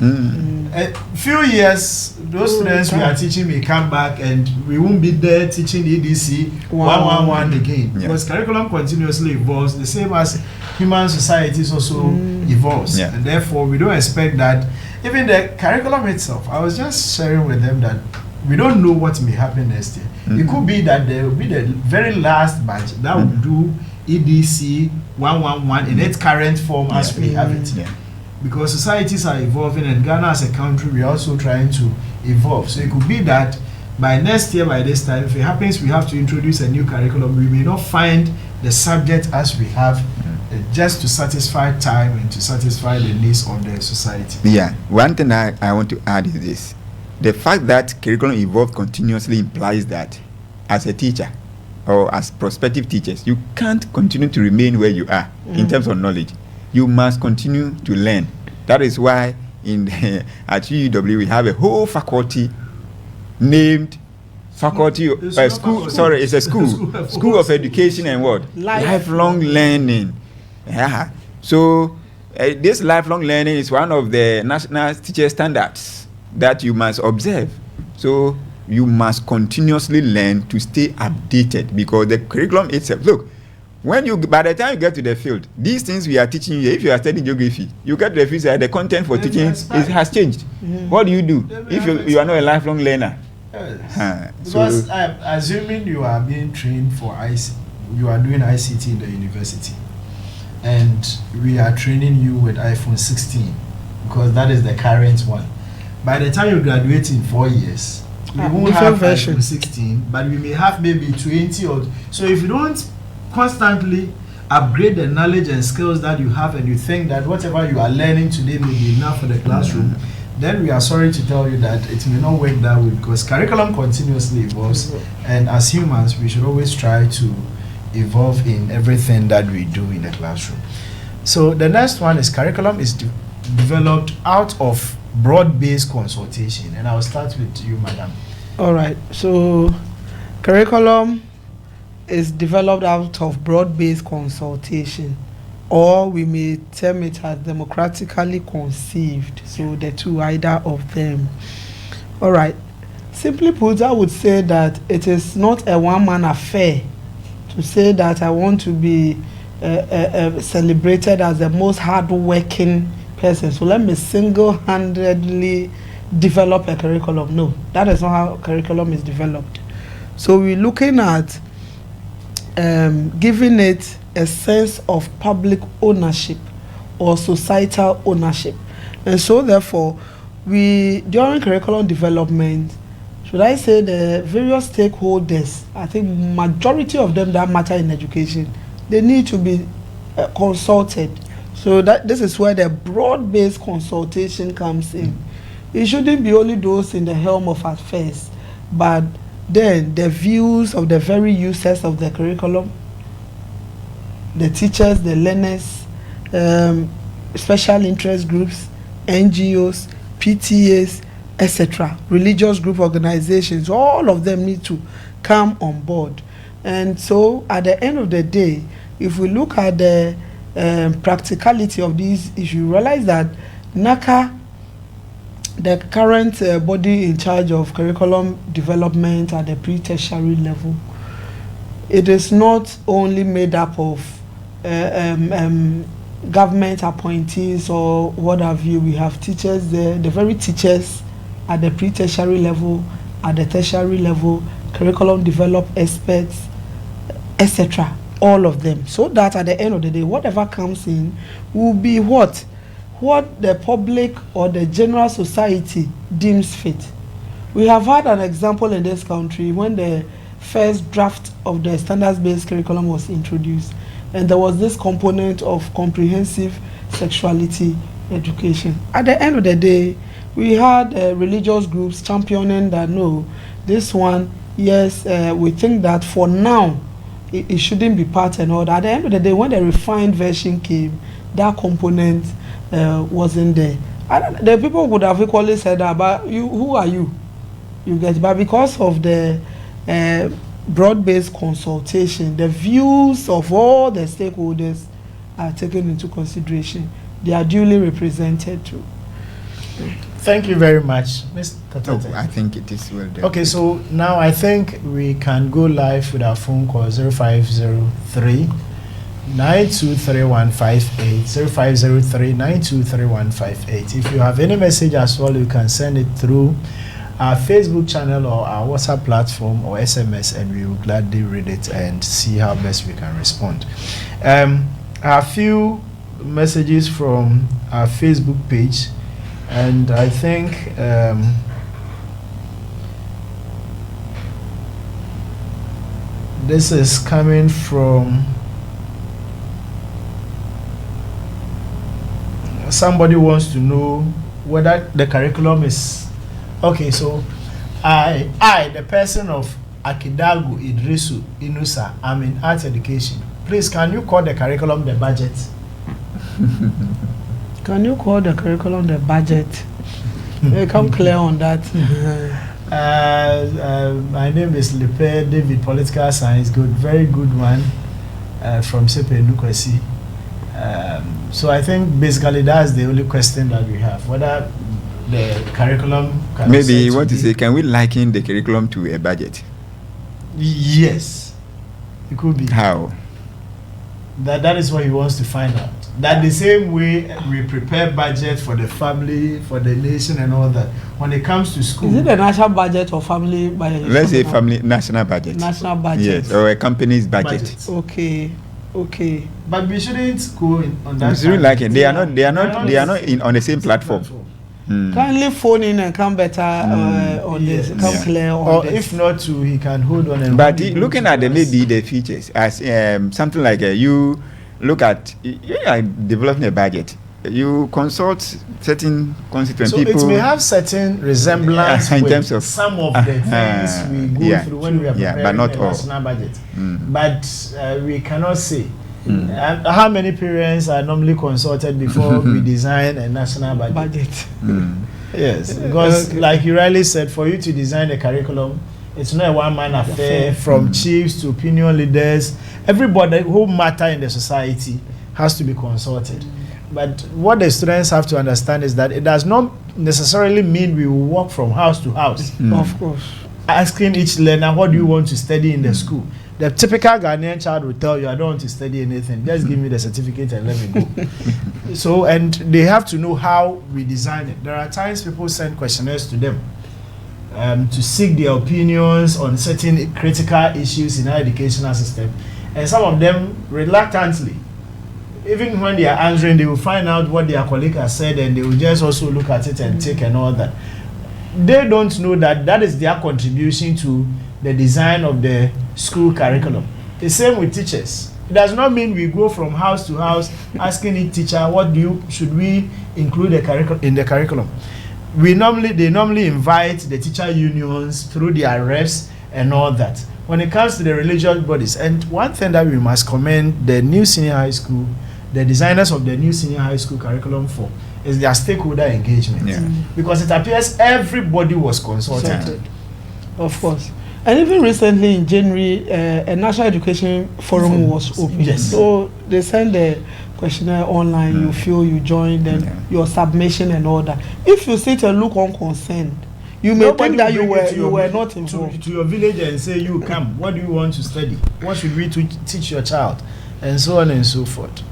A few years, those students we are teaching may come back and we won't be there teaching the EDC 111 again. Because curriculum continuously evolves, the same as human societies also evolves. And therefore, we don't expect that. Even the curriculum itself, I was just sharing with them that we don't know what may happen next year. It could be that there will be the very last batch that will do EDC 111 in its current form as we have it. Because societies are evolving, and Ghana as a country, we are also trying to evolve. So it could be that by next year, by this time, if it happens, we have to introduce a new curriculum. We may not find the subject as we have, just to satisfy time and to satisfy the needs of the society. Yeah, one thing I want to add is this. The fact that curriculum evolves continuously implies that as a teacher or as prospective teachers, you can't continue to remain where you are in terms of knowledge. You must continue to learn. That is why at UW we have a whole faculty named faculty school. Sorry, it's a school of education and what lifelong learning. Yeah. So this lifelong learning is one of the national teacher standards that you must observe. So you must continuously learn to stay updated, because the curriculum itself, look, by the time you get to the field, these things we are teaching you, if you are studying geography, you get to the field, the content for teaching has changed. What do you do if you are not a lifelong learner? Because I'm assuming you are being trained for you are doing ICT in the university, and we are training you with iPhone 16 because that is the current one. By the time you graduate in 4 years, we won't have iPhone 16, but we may have maybe 20 or so. If you don't constantly upgrade the knowledge and skills that you have, and you think that whatever you are learning today may be enough for the classroom, then we are sorry to tell you that it may not work that way, because curriculum continuously evolves, and as humans we should always try to evolve in everything that we do in the classroom. So the next one is curriculum is developed out of broad-based consultation, and I'll start with you, madam. All right, so curriculum is developed out of broad-based consultation, or we may term it as democratically conceived. So the two, either of them. All right, simply put, I would say that it is not a one-man affair to say that I want to be celebrated as the most hard-working person, so let me single-handedly develop a curriculum. No, that is not how curriculum is developed. So we're looking at giving it a sense of public ownership or societal ownership. And so therefore, during curriculum development, should I say the various stakeholders, I think majority of them that matter in education, they need to be consulted. So this is where the broad-based consultation comes in. It shouldn't be only those in the helm of affairs, but then the views of the very users of the curriculum, the teachers, the learners, special interest groups, NGOs, PTAs, etc., religious group organizations, all of them need to come on board. And so at the end of the day, if we look at the practicality of these issues, realize that NACA, the current body in charge of curriculum development at the pre-tertiary level, it is not only made up of government appointees or what have you. We have teachers there, the very teachers at the pre-tertiary level, at the tertiary level, curriculum develop experts, etc., all of them, so that at the end of the day, whatever comes in will be what the public or the general society deems fit. We have had an example in this country when the first draft of the standards-based curriculum was introduced, and there was this component of comprehensive sexuality education. At the end of the day, We had religious groups championing that no, this one, yes, we think that for now it shouldn't be part and all that. At the end of the day, when the refined version came, that component wasn't there. The people would have equally said that, but you, who are you? You get, but because of the broad-based consultation, the views of all the stakeholders are taken into consideration. They are duly represented too. Thank you very much, Mr. TETTEH. I think it is well done. Okay, so now I think we can go live with our phone call 0503 923158 0503 923158. If you have any message as well, you can send it through our Facebook channel or our WhatsApp platform or SMS, and we will gladly read it and see how best we can respond. A few messages from our Facebook page, and I think this is coming from somebody wants to know whether the curriculum is okay. So I the person of Akidagu Idrisu Inusa, I'm in art education. Please, can you call the curriculum the budget? Can you call the curriculum the budget? Come clear on that. My name is Lepe David, political science, good, very good one, from Sepe Nukwesi. So I think basically that's the only question that we have, whether the curriculum can maybe you want to say, can we liken the curriculum to a budget? Yes, it could be. How? That is what he wants to find out. That the same way we prepare budget for the family, for the nation and all that, when it comes to school. Is it the national budget or family budget? Let's say family, national budget. National budget. Yes, or a company's budget. Okay. But we shouldn't go on that. We shouldn't like it. They are not on the same platform. Kindly phone in and come better on this. Come clear on or this. if not, he can hold on and. But looking at maybe the features as something like you look at, you are developing a budget. You consult certain constituent people. So it may have certain resemblance in with terms of some of the things we go through when we are preparing but not the all. national budget. But we cannot say. How many parents are normally consulted before we design a national budget? Yes, because like you rightly said, for you to design a curriculum, it's not a one-man affair. From chiefs to opinion leaders, everybody who matter in the society has to be consulted. But what the students have to understand is that it does not necessarily mean we will walk from house to house. Of course. Asking each learner, what do you want to study in the school? The typical Ghanaian child will tell you, I don't want to study anything. Just give me the certificate and let me go. So, and they have to know how we design it. There are times people send questionnaires to them to seek their opinions on certain critical issues in our educational system. And some of them reluctantly, even when they are answering, they will find out what their colleague has said and they will just also look at it and take and all that. They don't know that that is their contribution to the design of the school curriculum. The same with teachers. It does not mean we go from house to house asking each teacher, should we include in the curriculum? They normally invite the teacher unions through their reps and all that. When it comes to the religious bodies, and one thing that we must commend the new senior high school, the designers of the new senior high school curriculum for, is their stakeholder engagement. Because it appears everybody was consulted. Of course. And even recently in January, a national education forum was open. Yes. So they send the questionnaire online, you feel you join, then your submission and all that. If you sit and look unconcerned, you may think that you were not involved. To your village and say, you come, what do you want to study? What should we teach your child? And so on and so forth.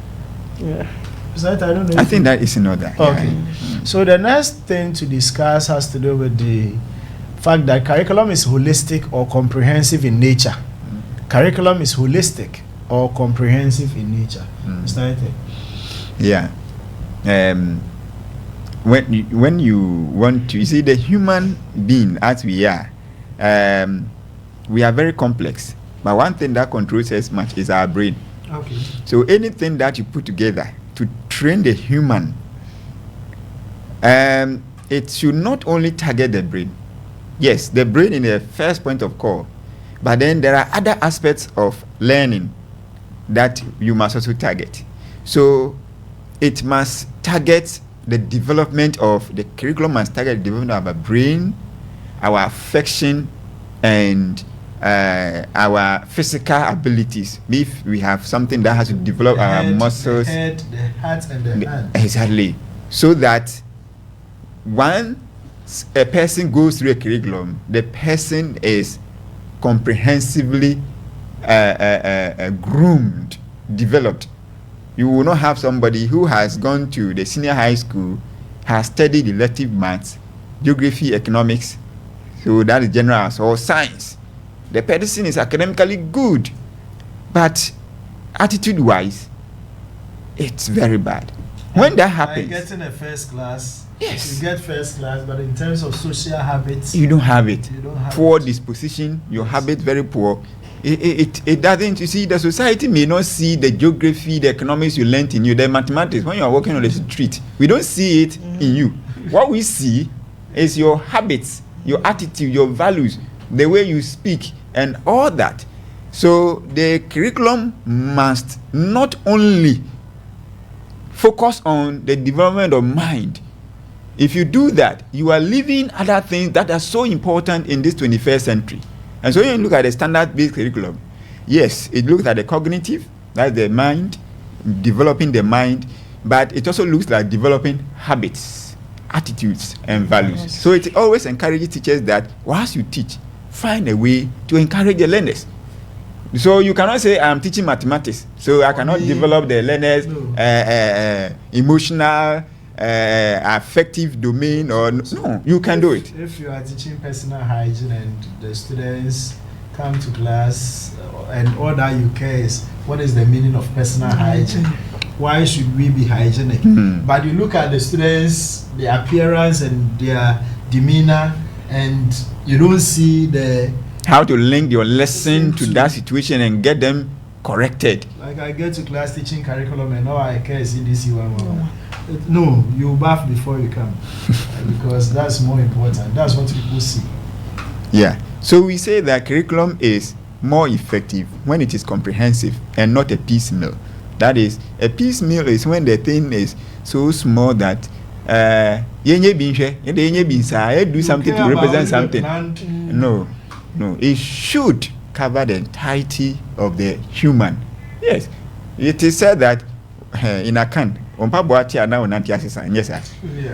Yeah. I think that is in order. Okay. So the next thing to discuss has to do with the fact that curriculum is holistic or comprehensive in nature. Curriculum is holistic or comprehensive in nature. Mr. Ete. Yeah. When you want to, you see, the human being as we are very complex. But one thing that controls us much is our brain. Okay. So anything that you put together to train the human, it should not only target the brain. Yes, the brain is the first point of call, but then there are other aspects of learning that you must also target. So it must target the development of the curriculum, must target the development of our brain, our affection, and our physical abilities. If we have something that has to develop our muscles, the head, the heart, and the hand. Exactly. So that once a person goes through a curriculum, the person is comprehensively groomed, developed. You will not have somebody who has gone to the senior high school, has studied elective maths, geography, economics, so that is general, or science. The person is academically good, but attitude-wise, it's very bad. When that happens, like getting a first class, yes, you get first class, but in terms of social habits, you don't have it. You don't have poor it. Disposition, your habit very poor. It doesn't. You see, the society may not see the geography, the economics you learnt in you, the mathematics. When you are walking on the street, we don't see it in you. What we see is your habits, your attitude, your values, the way you speak, and all that. So the curriculum must not only focus on the development of mind. If you do that, you are leaving other things that are so important in this 21st century. And so when you look at the standard-based curriculum, yes, it looks at the cognitive, that's the mind, developing the mind, but it also looks like developing habits, attitudes, and values. Yes. So it always encourages teachers that whilst you teach, find a way to encourage the learners. So you cannot say I'm teaching mathematics, so I cannot develop the learners' emotional, affective domain, or no, you can do it. If you are teaching personal hygiene and the students come to class and all that you care is what is the meaning of personal hygiene? Why should we be hygienic? But you look at the students, their appearance and their demeanor, and you don't see the how to link your lesson to that situation and get them corrected. Like I get to class teaching curriculum and all I care is CDC 111. No, you bath before you come because that's more important. That's what people see. Yeah. So we say that curriculum is more effective when it is comprehensive and not a piecemeal. That is, a piecemeal is when the thing is so small that do something to represent something. No, it should cover the entirety of the human. Yes, it is said that in Akan,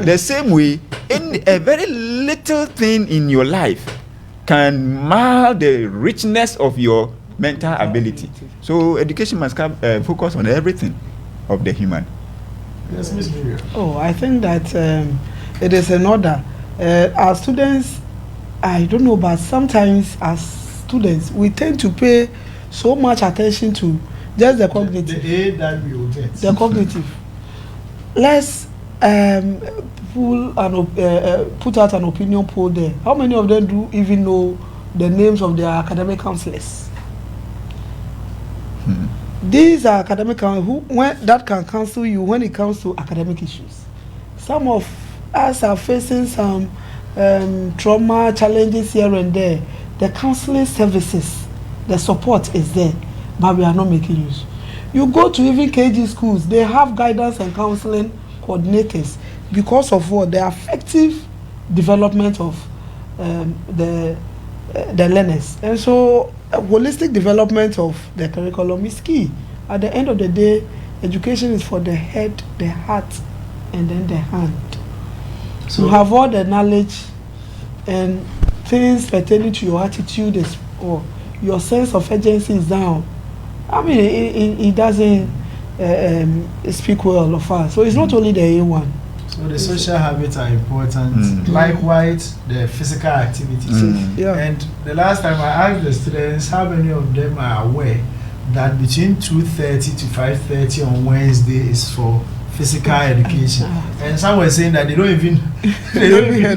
the same way, in a very little thing in your life can mar the richness of your mental ability. So education must focus on everything of the human. Yes, Ms. Miriam. Oh, I think that it is in order. Our students, I don't know, but sometimes as students, we tend to pay so much attention to just the cognitive. The aid that we will get. The cognitive. Let's put out an opinion poll there. How many of them do even know the names of their academic counselors? These are academic counselors that can counsel you when it comes to academic issues. Some of us are facing some trauma challenges here and there. The counseling services, the support is there, but we are not making use. You go to even KG schools, they have guidance and counseling coordinators because of what? The effective development of the learners. And so holistic development of the curriculum is key. At the end of the day, education is for the head, the heart, and then the hand. So you have all the knowledge and things pertaining to your attitude or your sense of urgency is down. I mean, it doesn't speak well of us. So it's not only the A1. So the social habits are important. Likewise, the physical activities. Yeah. And the last time I asked the students how many of them are aware that between 2:30 to 5:30 on Wednesday is for physical education. And some were saying that they don't even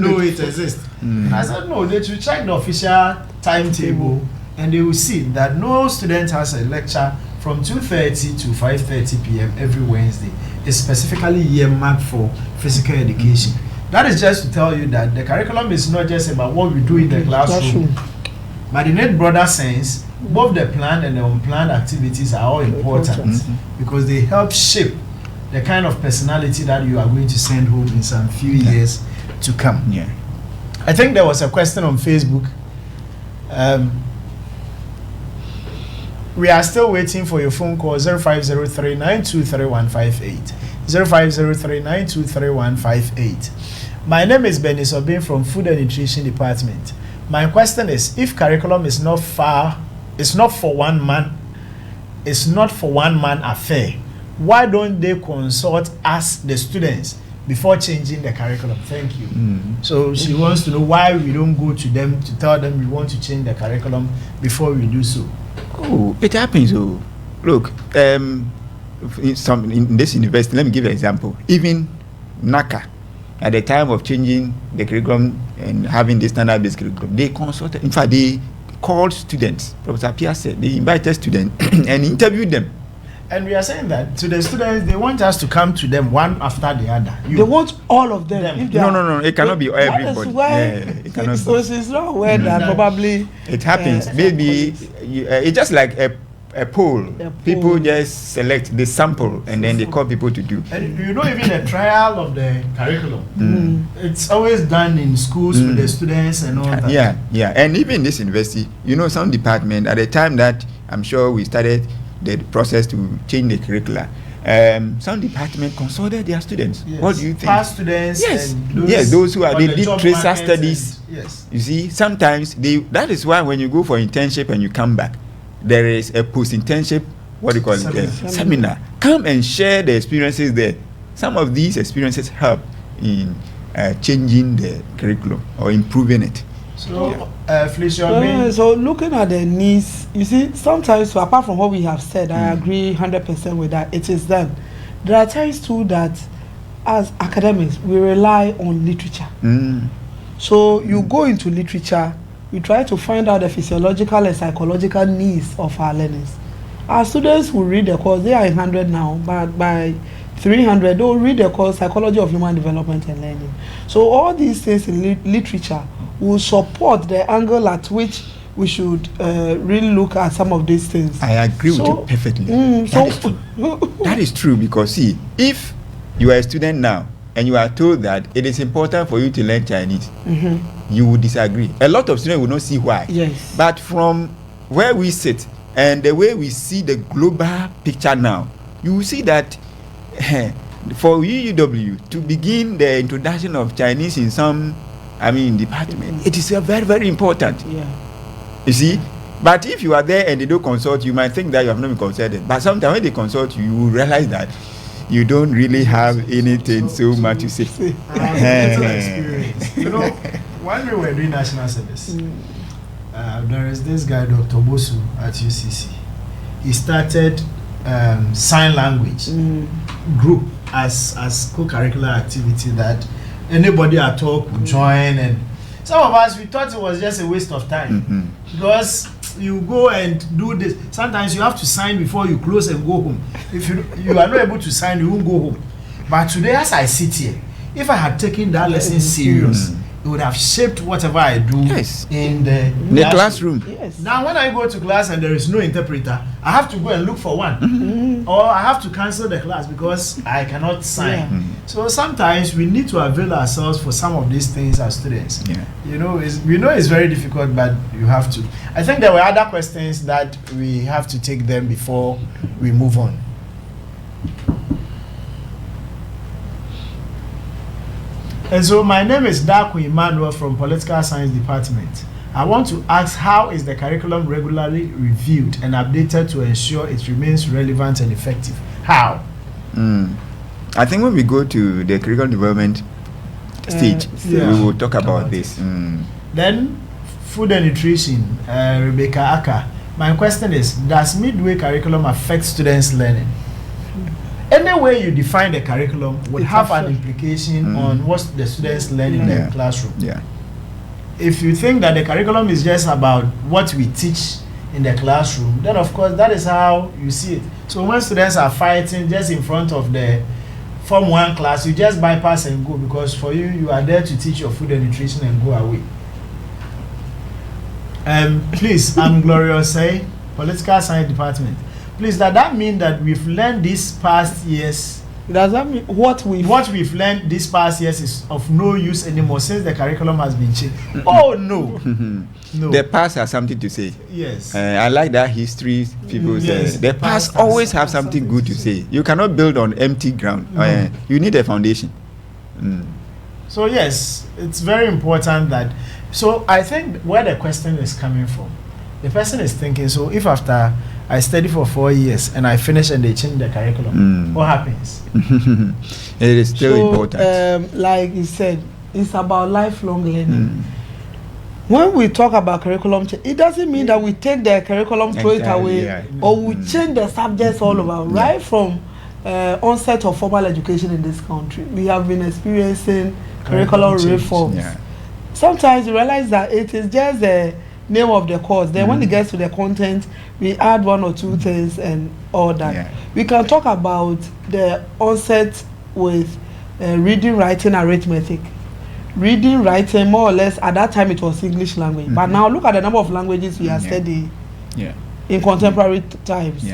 know it exists. And I said no, they should check the official timetable and they will see that no student has a lecture from 2:30 to 5:30 p.m. every Wednesday. It's specifically earmarked for physical education. That is just to tell you that the curriculum is not just about what we do in the classroom. But in a broader sense, both the planned and the unplanned activities are all important because they help shape the kind of personality that you are going to send home in some few years to come. Yeah. I think there was a question on Facebook. We are still waiting for your phone call 0503-923-158. 0503-923-158. My name is Benny Sobin from Food and Nutrition Department. My question is, if curriculum is not for one man affair, why don't they consult us, the students, before changing the curriculum? Thank you. So she wants to know why we don't go to them to tell them we want to change the curriculum before we do so. Oh, it happens. Oh, look, in this university, let me give you an example. Even NACA, at the time of changing the curriculum and having the standard-based curriculum, they consulted. In fact, they called students. Professor Pierre said they invited students and interviewed them. And we are saying that to the students, they want us to come to them one after the other. They want all of them. No, it cannot be everybody. It cannot so it's not aware that probably it happens. Maybe it's just like a poll. People just select the sample and then they call people to do. And you know, even a trial of the curriculum, it's always done in schools with the students and all that. Yeah. And even in this university, you know, some department at the time that I'm sure we started the process to change the curricula, some department consulted their students. Yes. What do you think? Past students. Yes. And Those who are they did tracer And, studies. yes. You see, sometimes that is why when you go for internship and you come back, there is a post-internship, seminar. Come and share the experiences there. Some of these experiences help in changing the curriculum or improving it. So, so looking at the needs, you see, sometimes, so apart from what we have said, I agree 100% with that. It is them. There are times too that as academics, we rely on literature. So you go into literature, we try to find out the physiological and psychological needs of our learners. Our students will read the course, they are in 100 now, but by 300, they'll read the course, Psychology of Human Development and Learning. So all these things in literature will support the angle at which we should really look at some of these things. I agree with you perfectly. That is true because, see, if you are a student now and you are told that it is important for you to learn Chinese, you would disagree. A lot of students will not see why. Yes. But from where we sit and the way we see the global picture now, you will see that for UUW to begin the introduction of Chinese in some department, it is very, very important. Yeah. You see, but if you are there and they don't consult, you might think that you have not been consulted. But sometimes when they consult you, you will realize that you don't really have anything so much to say. Experience. You know, when we were doing national service, there is this guy, Dr. Bosu at UCC. He started sign language group as co-curricular activity that anybody at all could join, and some of us, we thought it was just a waste of time because you go and do this. Sometimes you have to sign before you close and go home. If you are not able to sign, you won't go home. But today, as I sit here, if I had taken that lesson serious, it would have shaped whatever I do in the classroom. Yes. Now, when I go to class and there is no interpreter, I have to go and look for one, or I have to cancel the class because I cannot sign. So sometimes we need to avail ourselves for some of these things as students. You know, we know it's very difficult, but you have to. I think there were other questions that we have to take them before we move on. And so my name is Daku Emmanuel from Political Science Department. I want to ask, how is the curriculum regularly reviewed and updated to ensure it remains relevant and effective? How? I think when we go to the curriculum development stage, we will talk about this. Then, food and nutrition, Rebecca Aka. My question is, does midway curriculum affect students' learning? Any way you define the curriculum would have an implication on what the students learn in the classroom. If you think that the curriculum is just about what we teach in the classroom, then of course that is how you see it. So when students are fighting just in front of the form one class, you just bypass and go, because for you, you are there to teach your food and nutrition and go away. Please, I'm Glorious, say, Political Science Department. Please, does that mean that we've learned these past years? Does that mean what we've learned these past years is of no use anymore since the curriculum has been changed? Oh no. No. The past has something to say. Yes. I like that history people say. The past always have something good to say. You cannot build on empty ground. You need a foundation. So yes, it's very important that. So I think where the question is coming from, the person is thinking, so if after I study for 4 years and I finish and they change the curriculum, what happens? It is still important. Like you said, it's about lifelong learning. When we talk about curriculum change, it doesn't mean that we take the curriculum, throw it away, or we change the subjects all over. Right from onset of formal education in this country, we have been experiencing curriculum reforms. Sometimes you realize that it is just the name of the course. Then when it gets to the content, we add one or two things and all that. We can talk about the onset with reading, writing, arithmetic. Reading, writing, more or less, at that time it was English language. But now look at the number of languages we are studying in contemporary times.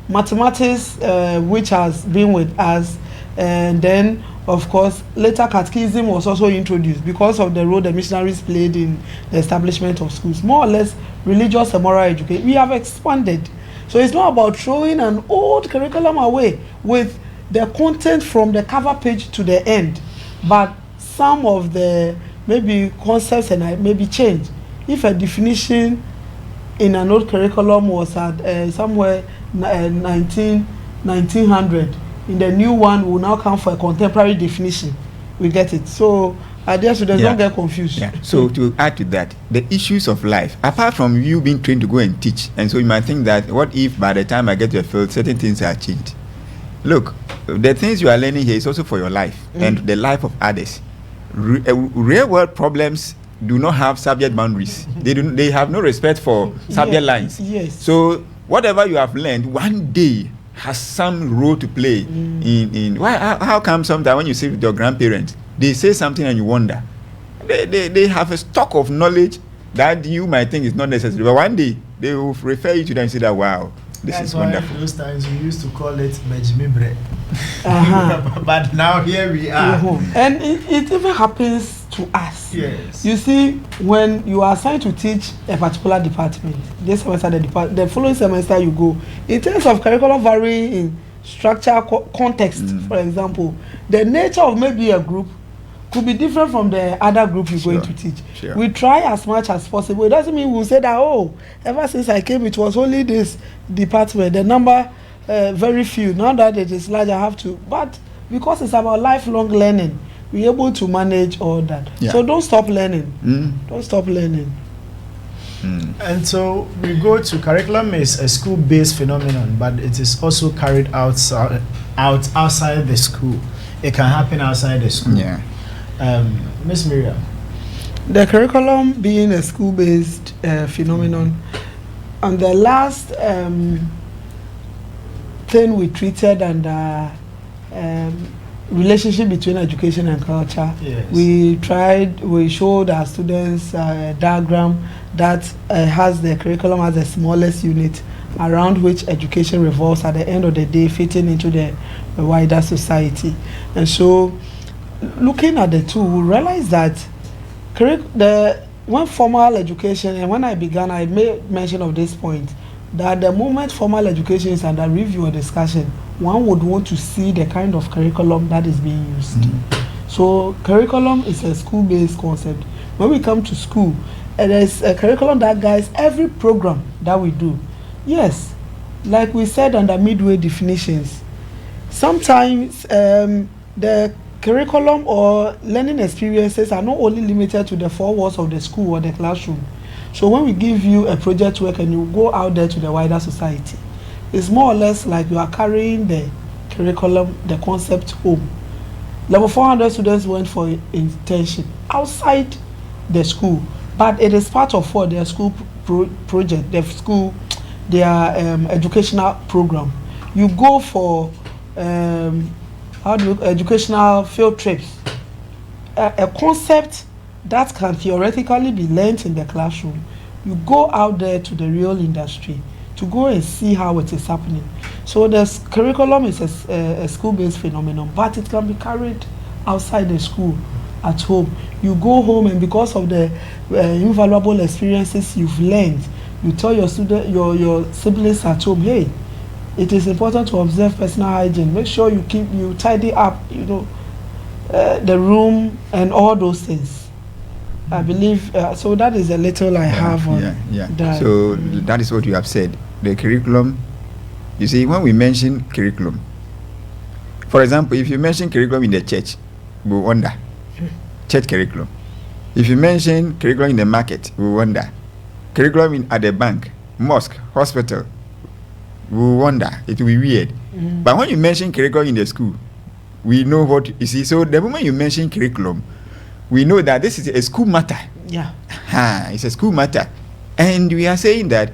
Mathematics, which has been with us, and then of course later catechism was also introduced because of the role the missionaries played in the establishment of schools. More or less religious and moral education. We have expanded. So it's not about throwing an old curriculum away with the content from the cover page to the end, but some of the maybe concepts and maybe change. If a definition in an old curriculum was at somewhere 1900, in the new one will now come for a contemporary definition. We get it. So dear students, don't get confused. So to add to that, the issues of life, apart from you being trained to go and teach, and so you might think that what if by the time I get to a field, certain things are changed. Look, the things you are learning here is also for your life and the life of others. Real world problems do not have subject boundaries. They have no respect for subject lines. So whatever you have learned one day has some role to play in how come sometimes when you sit with your grandparents, they say something and you wonder. They have a stock of knowledge that you might think is not necessary, but one day they will refer you to them and say that, wow, this is wonderful. Those times we used to call it Bejimibre. But now here we are. And it even happens to us. Yes. You see, when you are assigned to teach a particular department, this semester the following semester you go, in terms of curriculum varying in structure, context, for example, the nature of maybe a group could be different from the other group you're going to teach. We try as much as possible. It doesn't mean we'll say that, oh, ever since I came, it was only this department. The number, very few. Now that it is large, I have to. But because it's about lifelong learning, we're able to manage all that. So don't stop learning. Don't stop learning. And so we go to curriculum is a school-based phenomenon, but it is also carried outside the school. It can happen outside the school. Miss Miriam. The curriculum being a school-based phenomenon, and the last thing we treated under relationship between education and culture, we showed our students a diagram that has the curriculum as the smallest unit around which education revolves at the end of the day, fitting into the wider society. And so looking at the two, we realize that when formal education, and when I began, I made mention of this point, that the moment formal education is under review or discussion, one would want to see the kind of curriculum that is being used. So curriculum is a school-based concept. When we come to school, there is a curriculum that guides every program that we do. Yes, like we said under midway definitions, sometimes the curriculum or learning experiences are not only limited to the four walls of the school or the classroom. So when we give you a project work and you go out there to the wider society, it's more or less like you are carrying the curriculum, the concept home. Level 400 students went for internship outside the school, but it is part of their school project, their educational program. You go for educational field trips. A concept that can theoretically be learnt in the classroom, you go out there to the real industry to go and see how it is happening. So the curriculum is a school-based phenomenon, but it can be carried outside the school, at home. You go home, and because of the invaluable experiences you've learned, you tell your your siblings at home, hey, it is important to observe personal hygiene. Make sure you tidy up, the room and all those things. I believe so. That is a little I have on that. So that is what you have said. The curriculum. You see, when we mention curriculum, for example, if you mention curriculum in the church, we wonder. Church curriculum. If you mention curriculum in the market, we wonder. Curriculum at the bank, mosque, hospital, we wonder. It will be weird. But when you mention curriculum in the school, we know what you see. So the moment you mention curriculum, we know that this is a school matter. Yeah. It's a school matter. And we are saying that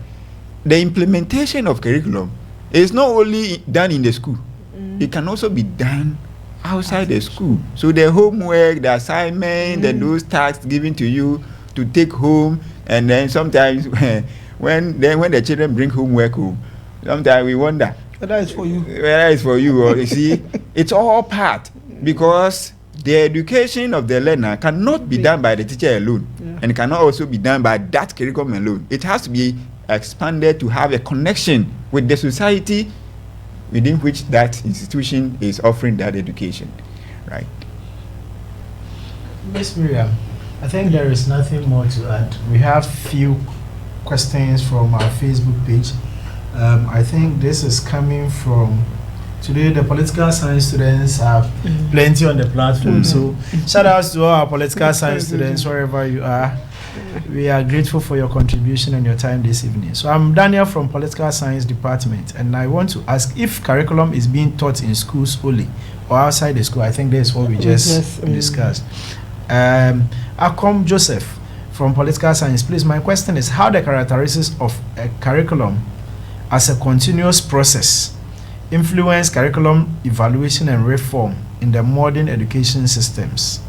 the implementation of curriculum is not only done in the school, it can also be done outside the school. So the homework, the assignment, and those tasks given to you to take home, and then sometimes when the children bring homework home, sometimes we wonder whether it's for you. Whether it's for you, or you see, it's all part, because the education of the learner cannot be done by the teacher alone, and it cannot also be done by that curriculum alone. It has to be expanded to have a connection with the society within which that institution is offering that education, right? Miss Miriam, I think there is nothing more to add. We have few questions from our Facebook page. I think this is coming from today. The political science students have plenty on the platform. So shout outs to all our political science students wherever you are. We are grateful for your contribution and your time this evening. So I'm Daniel from Political Science Department, and I want to ask if curriculum is being taught in schools only or outside the school. I think that's what we just discussed. Akom Joseph from Political Science, please, my question is how the characteristics of a curriculum as a continuous process influence curriculum evaluation and reform in the modern education systems.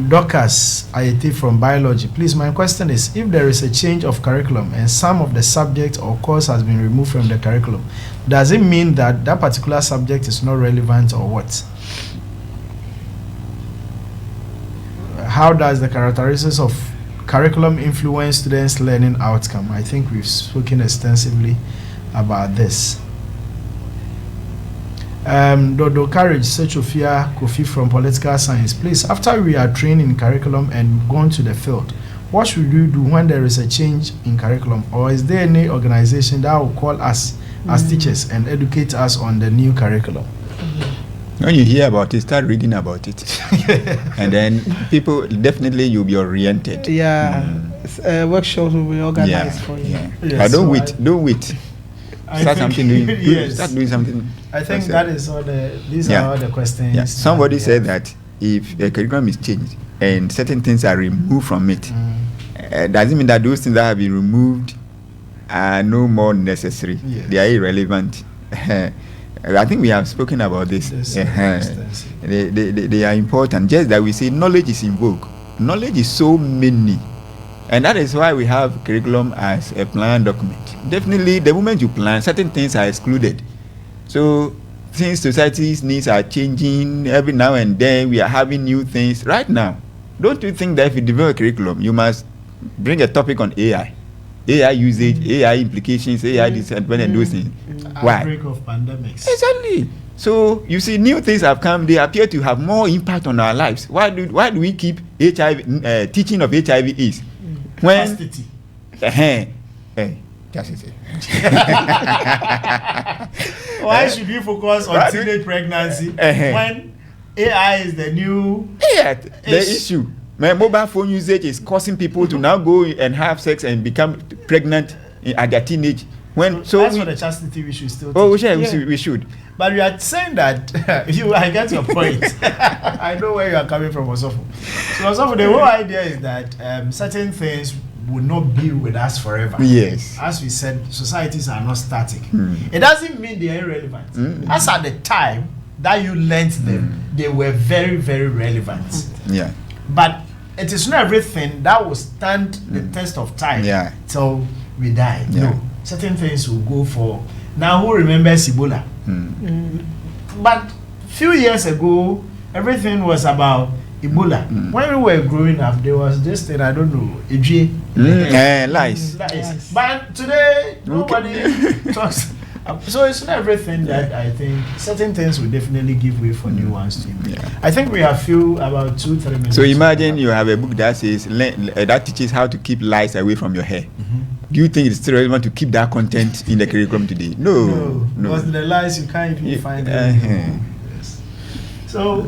Docas Ayete from Biology, please, my question is if there is a change of curriculum and some of the subject or course has been removed from the curriculum, does it mean that that particular subject is not relevant or what? How does the characteristics of curriculum influence students' learning outcome? I think we've spoken extensively about this. Dodo Courage Sechofia Kofi from Political Science, please, after we are trained in curriculum and gone to the field, what should we do when there is a change in curriculum, or is there any organization that will call us as teachers and educate us on the new curriculum? When you hear about it, start reading about it. And then people, definitely you'll be oriented. Workshops will be organized for you. But don't wait. Start doing something. I think that is all these are all the questions. Yeah. Somebody said that if the curriculum is changed and certain things are removed from it, doesn't mean that those things that have been removed are no more necessary. They are irrelevant. I think we have spoken about this. They are important. Just that we say knowledge is in vogue. Knowledge is so many. And that is why we have curriculum as a plan document. Definitely, the moment you plan, certain things are excluded. So, since society's needs are changing every now and then, we are having new things. Right now, don't you think that if you develop a curriculum, you must bring a topic on AI? AI usage, AI implications, AI disadvantage, and those things. Why? Outbreak of pandemics. Exactly. So you see, new things have come. They appear to have more impact on our lives. Why do we keep HIV teaching of HIV/AIDS when? Why should we focus on teenage pregnancy when AI is the new the issue? My mobile phone usage is causing people to now go and have sex and become pregnant at their teenage. As for the chastity, we should still teach. We should. But we are saying that I get your point. I know where you are coming from, Osofo. So Osofo, the whole idea is that certain things will not be with us forever. Yes. As we said, societies are not static. It doesn't mean they are irrelevant. As at the time that you learnt them, they were very, very relevant. Yeah. But it is not everything that will stand the test of time till we die. Yeah. No. Certain things will go for. Now, who remembers Ebola? But few years ago, everything was about Ebola. When we were growing up, there was this thing, I don't know, lies. But today, nobody talks. So it's not everything that I think. Certain things will definitely give way for new ones too. I think we have about 2-3 minutes. So imagine you have a book that says that teaches how to keep lies away from your hair. Do you think it's still relevant to keep that content in the curriculum today? No. Because the lies you can't even find them. Yes. So,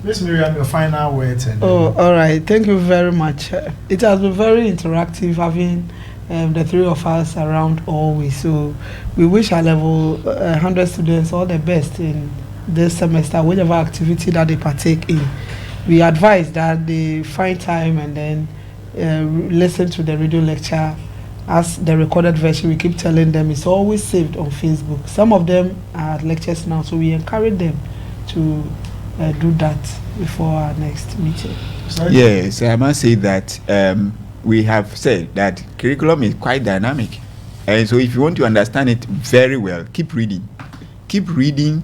Miss Miriam, your final words. All right. Thank you very much. It has been very interactive having the three of us around always. So we wish our level 100 students all the best in this semester, whichever activity that they partake in. We advise that they find time and then listen to the radio lecture as the recorded version. We keep telling them it's always saved on Facebook. Some of them are at lectures now, so we encourage them to do that before our next meeting. Yes, I must say that we have said that curriculum is quite dynamic, and so if you want to understand it very well, keep reading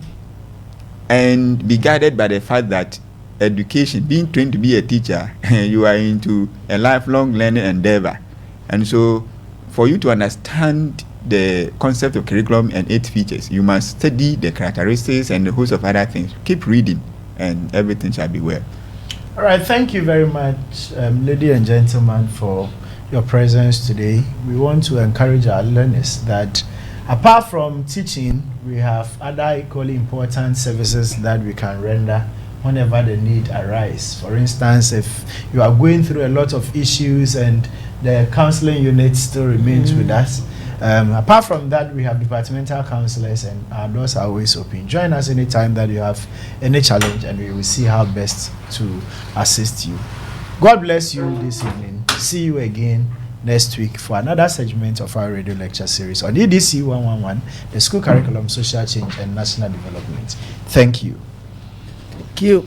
and be guided by the fact that education, being trained to be a teacher, you are into a lifelong learning endeavor. And so for you to understand the concept of curriculum and its features, you must study the characteristics and a host of other things. Keep reading and everything shall be well. All right, thank you very much, ladies and gentlemen, for your presence today. We want to encourage our learners that apart from teaching, we have other equally important services that we can render whenever the need arises. For instance, if you are going through a lot of issues and the counseling unit still remains with us, apart from that, we have departmental counselors and our doors are always open. Join us anytime that you have any challenge and we will see how best to assist you. God bless you this evening. See you again next week for another segment of our radio lecture series on EDC 111, the School Curriculum, Social Change and National Development. Thank you. Thank you.